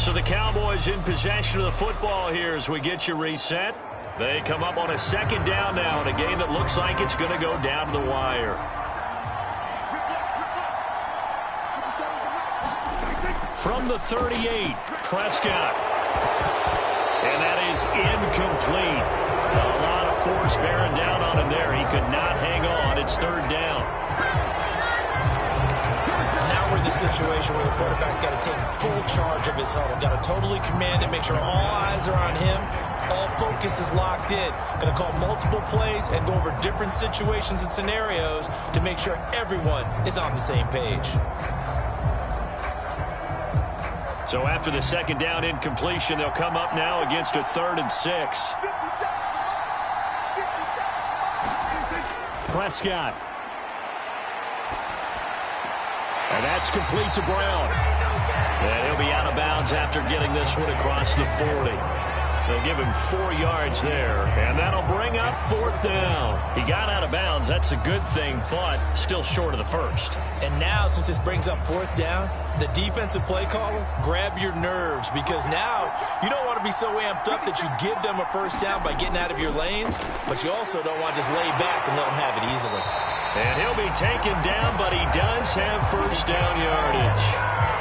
So the Cowboys in possession of the football here as we get you reset. They come up on a second down now in a game that looks like it's going to go down to the wire. From the 38, Prescott. And that is incomplete. A lot of force bearing down on him there. He could not hang on. It's third down. Now we're in the situation where the quarterback's got to take full charge of his huddle. Got to totally command it, make sure all eyes are on him. All focus is locked in. Going to call multiple plays and go over different situations and scenarios to make sure everyone is on the same page. So after the second down incompletion, they'll come up now against a 3rd and 6. Prescott. And that's complete to Brown. And he'll be out of bounds after getting this one across the 40. They'll give him 4 yards there, and that'll bring up 4th down. He got out of bounds. That's a good thing, but still short of the first. And now, since this brings up 4th down, the defensive play caller, grab your nerves, because now you don't want to be so amped up that you give them a 1st down by getting out of your lanes, but you also don't want to just lay back and let them have it easily. And he'll be taken down, but he does have 1st down yardage.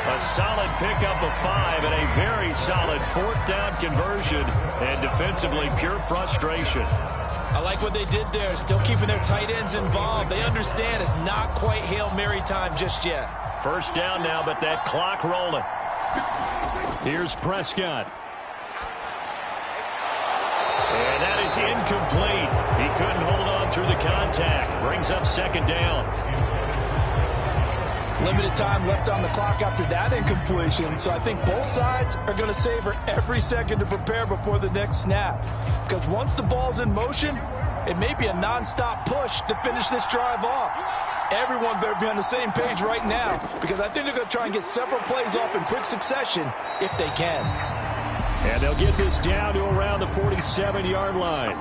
A solid pickup of 5 and a very solid 4th down conversion, and defensively pure frustration. I like what they did there, still keeping their tight ends involved. They understand it's not quite Hail Mary time just yet. 1st down now, but that clock rolling. Here's Prescott. And that is incomplete. He couldn't hold on through the contact. Brings up 2nd down. Limited time left on the clock after that incompletion, so I think both sides are going to savor every second to prepare before the next snap. Because once the ball's in motion, it may be a nonstop push to finish this drive off. Everyone better be on the same page right now, because I think they're going to try and get several plays off in quick succession if they can. And they'll get this down to around the 47-yard line.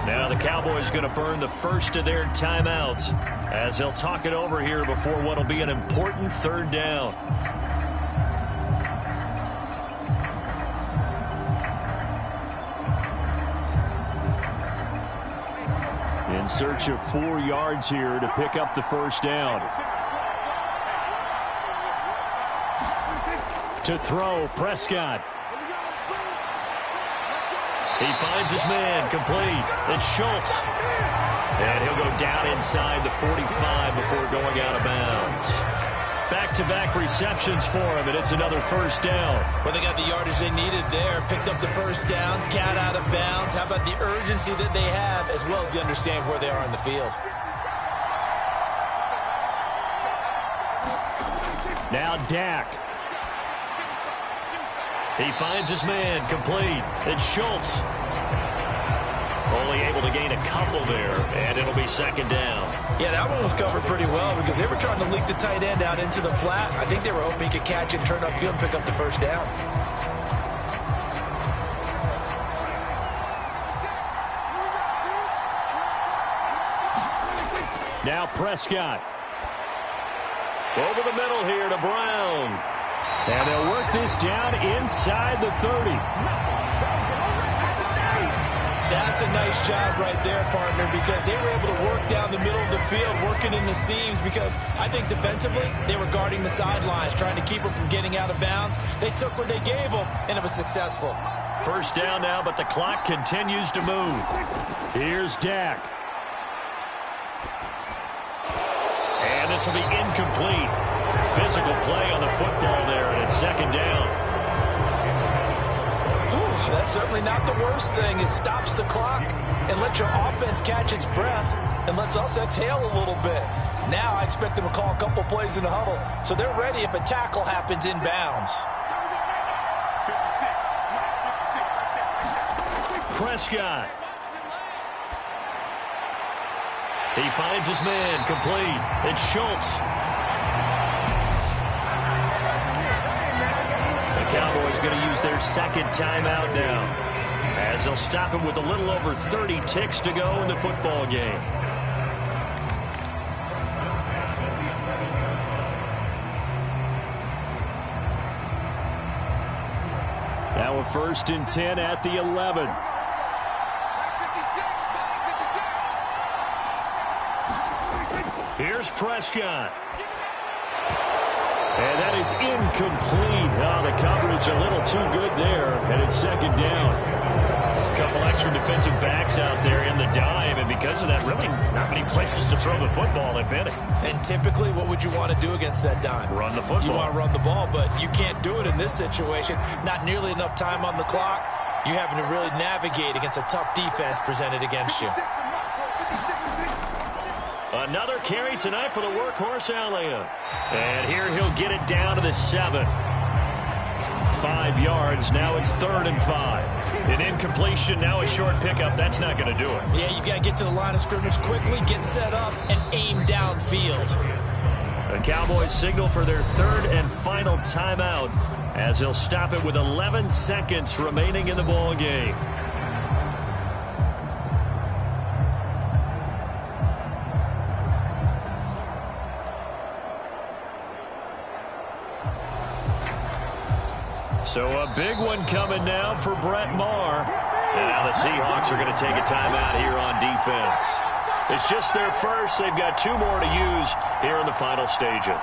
Now the Cowboys going to burn the first of their timeouts as they'll talk it over here before what will be an important 3rd down. In search of 4 yards here to pick up the 1st down. To throw, Prescott. He finds his man, complete. It's Schultz. And he'll go down inside the 45 before going out of bounds. Back-to-back receptions for him, and it's another 1st down. Well, they got the yardage they needed there. Picked up the 1st down, got out of bounds. How about the urgency that they have, as well as they understand where they are in the field. Now Dak. He finds his man, complete. It's Schultz. Only able to gain a couple there, and it'll be 2nd down. Yeah, that one was covered pretty well because they were trying to leak the tight end out into the flat. I think they were hoping he could catch it, turn upfield, and pick up the 1st down. Now Prescott. Over the middle here to Brown. And they'll work this down inside the 30. That's a nice job right there, partner, because they were able to work down the middle of the field, working in the seams, because I think defensively they were guarding the sidelines, trying to keep them from getting out of bounds. They took what they gave them, and it was successful. 1st down now, but the clock continues to move. Here's Dak. And this will be incomplete. Physical play on the football there, and it's 2nd down. Ooh, that's certainly not the worst thing. It stops the clock and lets your offense catch its breath and lets us exhale a little bit. Now I expect them to call a couple plays in the huddle, so they're ready if a tackle happens inbounds. Prescott. He finds his man, complete. It's Schultz. The Cowboys going to use their 2nd timeout now, as they'll stop him with a little over 30 ticks to go in the football game. Now a 1st and 10 at the 11. Here's Prescott. And that is incomplete. Oh, the coverage a little too good there, and it's 2nd down. A couple extra defensive backs out there in the dime, and because of that, really not many places to throw the football, if any. And typically, what would you want to do against that dime? Run the football. You want to run the ball, but you can't do it in this situation. Not nearly enough time on the clock. You're having to really navigate against a tough defense presented against you. Another carry tonight for the workhorse Elliott. And here he'll get it down to the 7. 5 yards. Now it's 3rd and 5. An incompletion, now a short pickup. That's not going to do it. Yeah, you've got to get to the line of scrimmage quickly, get set up, and aim downfield. The Cowboys signal for their 3rd and final timeout as he'll stop it with 11 seconds remaining in the ball game. So a big one coming now for Brett Maher. And now the Seahawks are going to take a timeout here on defense. It's just their first. They've got 2 more to use here in the final stages.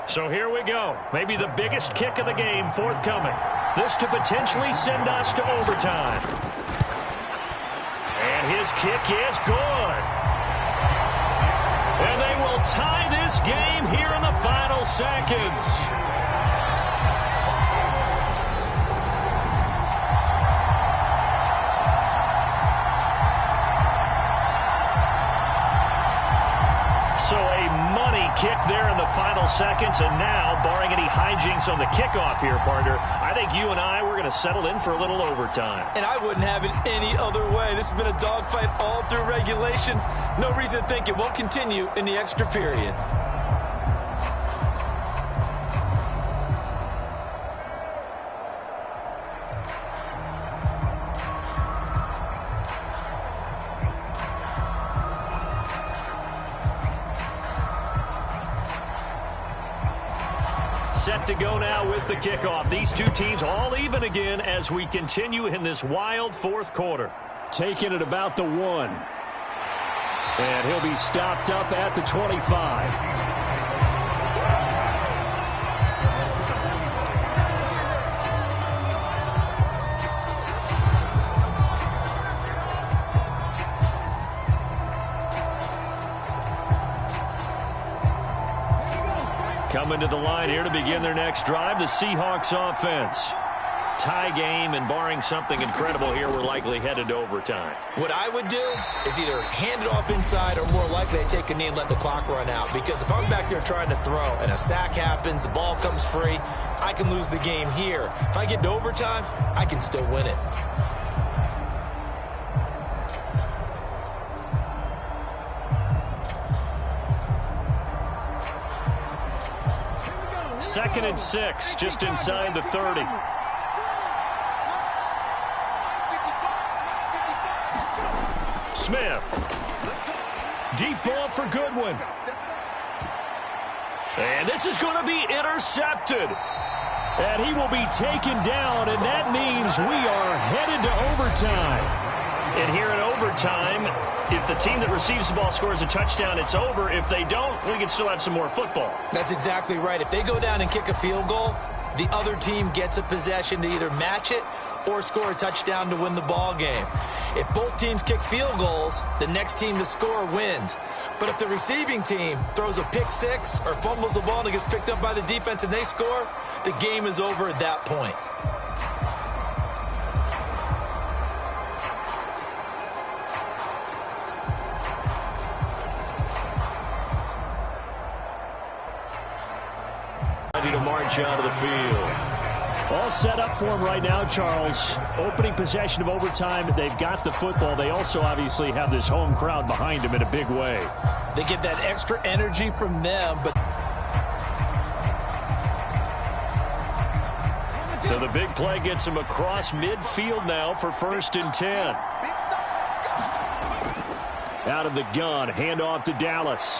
So here we go. Maybe the biggest kick of the game forthcoming. This to potentially send us to overtime. And his kick is good. And they will tie this game here in the final seconds. So a money kick there in the final seconds, and now, barring any hijinks on the kickoff here, partner, I think you and I, we're going to settle in for a little overtime. And I wouldn't have it any other way. This has been a dogfight all through regulation. No reason to think it won't continue in the extra period. Set to go now with the kickoff. These two teams all even again as we continue in this wild fourth quarter. Taking it about the 1. And he'll be stopped up at the 25. Coming to the line here to begin their next drive, the Seahawks offense. Tie game, and barring something incredible here, we're likely headed to overtime. What I would do is either hand it off inside or more likely I take a knee and let the clock run out. Because if I'm back there trying to throw and a sack happens, the ball comes free, I can lose the game here. If I get to overtime, I can still win it. Second and 6, just inside the 30. Smith. Deep ball for Goodwin. And this is going to be intercepted. And he will be taken down, and that means we are headed to overtime. And here in overtime, if the team that receives the ball scores a touchdown, it's over. If they don't, we can still have some more football. That's exactly right. If they go down and kick a field goal, the other team gets a possession to either match it or score a touchdown to win the ball game. If both teams kick field goals, the next team to score wins. But if the receiving team throws a pick six or fumbles the ball and it gets picked up by the defense and they score, the game is over at that point. Ready to march out of the field. All set up for him right now, Charles. Opening possession of overtime. They've got the football. They also obviously have this home crowd behind them in a big way. They get that extra energy from them, but so the big play gets him across midfield now for 1st and 10. Out of the gun, handoff to Dallas.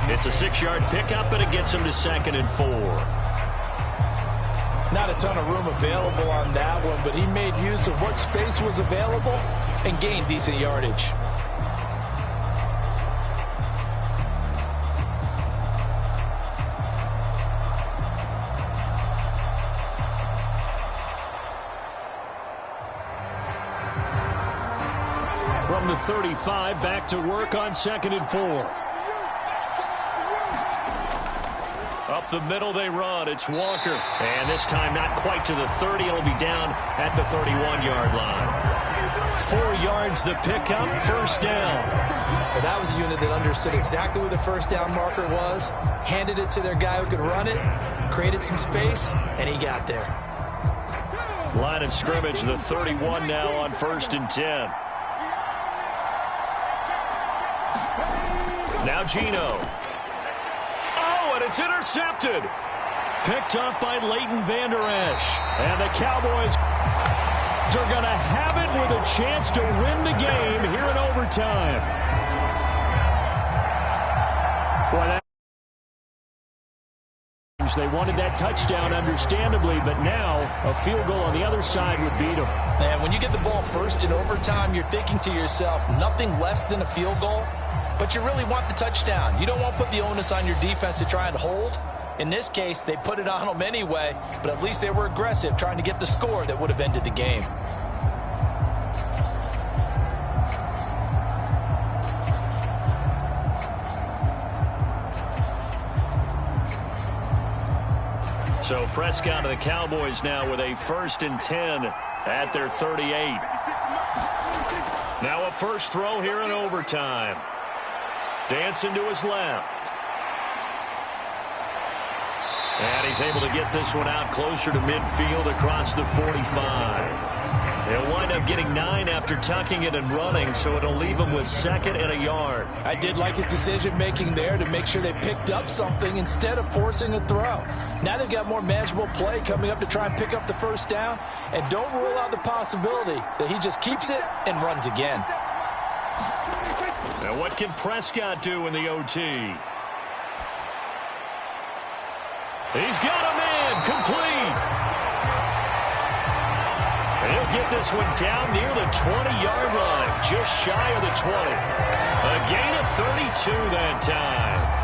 It's a 6-yard pickup, but it gets him to 2nd and 4. not a ton of room available on that one, but he made use of what space was available and gained decent yardage. From the 35, back to work on 2nd and 4. Up the middle they run. It's Walker. And this time not quite to the 30. It'll be down at the 31-yard line. 4 yards the pickup, first down. Well, that was a unit that understood exactly where the first down marker was, handed it to their guy who could run it, created some space, and he got there. Line of scrimmage, the 31 now on 1st and 10. Now Geno. Oh, and it's intercepted. Picked up by Leighton Vander Esch. And the Cowboys are going to have it with a chance to win the game here in overtime. Boy, they wanted that touchdown, understandably, but now a field goal on the other side would beat them. And when you get the ball first in overtime, you're thinking to yourself, nothing less than a field goal, but you really want the touchdown. You don't want to put the onus on your defense to try and hold. In this case, they put it on them anyway, but at least they were aggressive, trying to get the score that would have ended the game. So Prescott of the Cowboys now with a 1st and 10 at their 38. Now a first throw here in overtime. Dancing to his left. And he's able to get this one out closer to midfield across the 45. He'll wind up getting 9 after tucking it and running, so it'll leave him with 2nd and a yard. I did like his decision-making there to make sure they picked up something instead of forcing a throw. Now they've got more manageable play coming up to try and pick up the first down, and don't rule out the possibility that he just keeps it and runs again. Now what can Prescott do in the OT? He's got a man complete. He'll get this one down near the 20-yard line, just shy of the 20. A gain of 32 that time.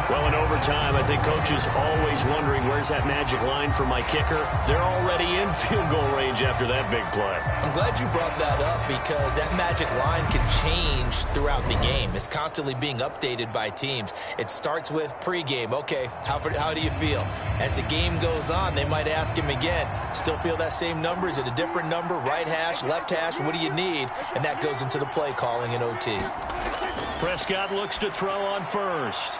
Well, in overtime, I think coaches always wondering, where's that magic line for my kicker? They're already in field goal range after that big play. I'm glad you brought that up because that magic line can change throughout the game. It's constantly being updated by teams. It starts with pregame. Okay, how do you feel? As the game goes on, they might ask him again, still feel that same number? Is it a different number? Right hash, left hash, what do you need? And that goes into the play calling in OT. Prescott looks to throw on first.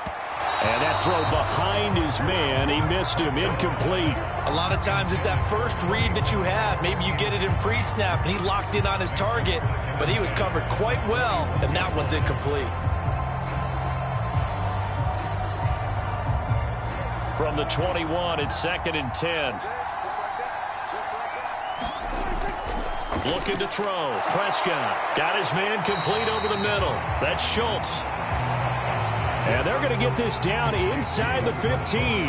And that throw behind his man, he missed him, incomplete. A lot of times it's that first read that you have. Maybe you get it in pre-snap, and he locked in on his target, but he was covered quite well, and that one's incomplete. From the 21, it's 2nd and 10. Looking to throw. Prescott got his man complete over the middle. That's Schultz. And they're going to get this down inside the 15.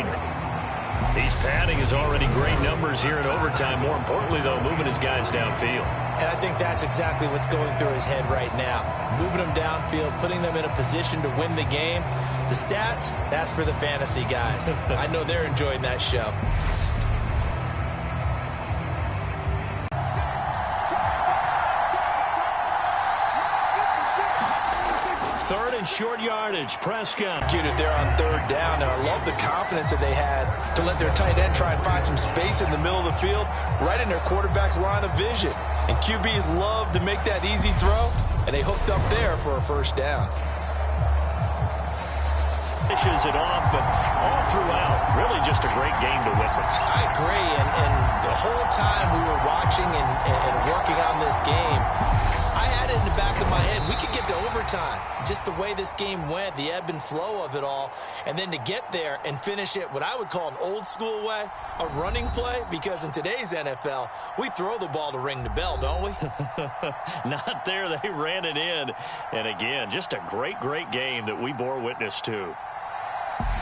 He's padding his already great numbers here in overtime. More importantly, though, moving his guys downfield. And I think that's exactly what's going through his head right now. Moving them downfield, putting them in a position to win the game. The stats, that's for the fantasy guys. I know they're enjoying that show. Third and short yardage. Prescott. Executed there on 3rd down, and I love the confidence that they had to let their tight end try and find some space in the middle of the field, right in their quarterback's line of vision. And QBs love to make that easy throw, and they hooked up there for a first down. Fishes it off, but all throughout, really just a great game to witness. I agree, and the whole time we were watching and working on this game, I had it in the back of my head. We could get to overtime. Just the way this game went, the ebb and flow of it all. And then to get there and finish it what I would call an old school way, a running play, because in today's NFL, we throw the ball to ring the bell, don't we? Not there. They ran it in. And again, just a great, great game that we bore witness to.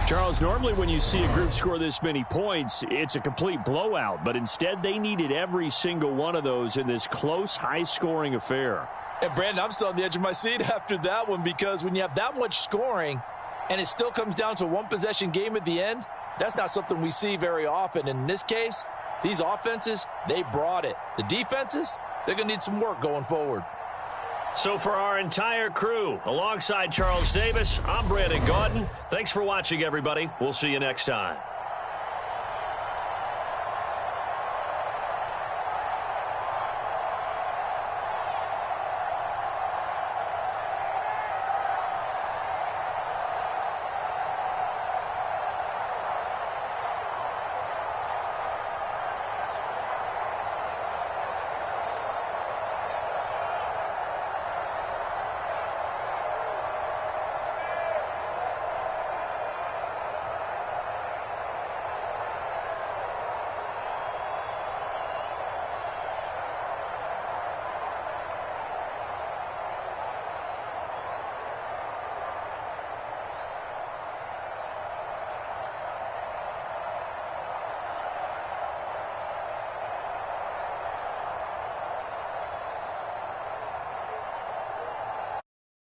Charles, normally when you see a group score this many points, it's a complete blowout. But instead, they needed every single one of those in this close, high-scoring affair. And, Brandon, I'm still on the edge of my seat after that one because when you have that much scoring and it still comes down to a one-possession game at the end, that's not something we see very often. In this case, these offenses, they brought it. The defenses, they're going to need some work going forward. So for our entire crew, alongside Charles Davis, I'm Brandon Gaudin. Thanks for watching, everybody. We'll see you next time.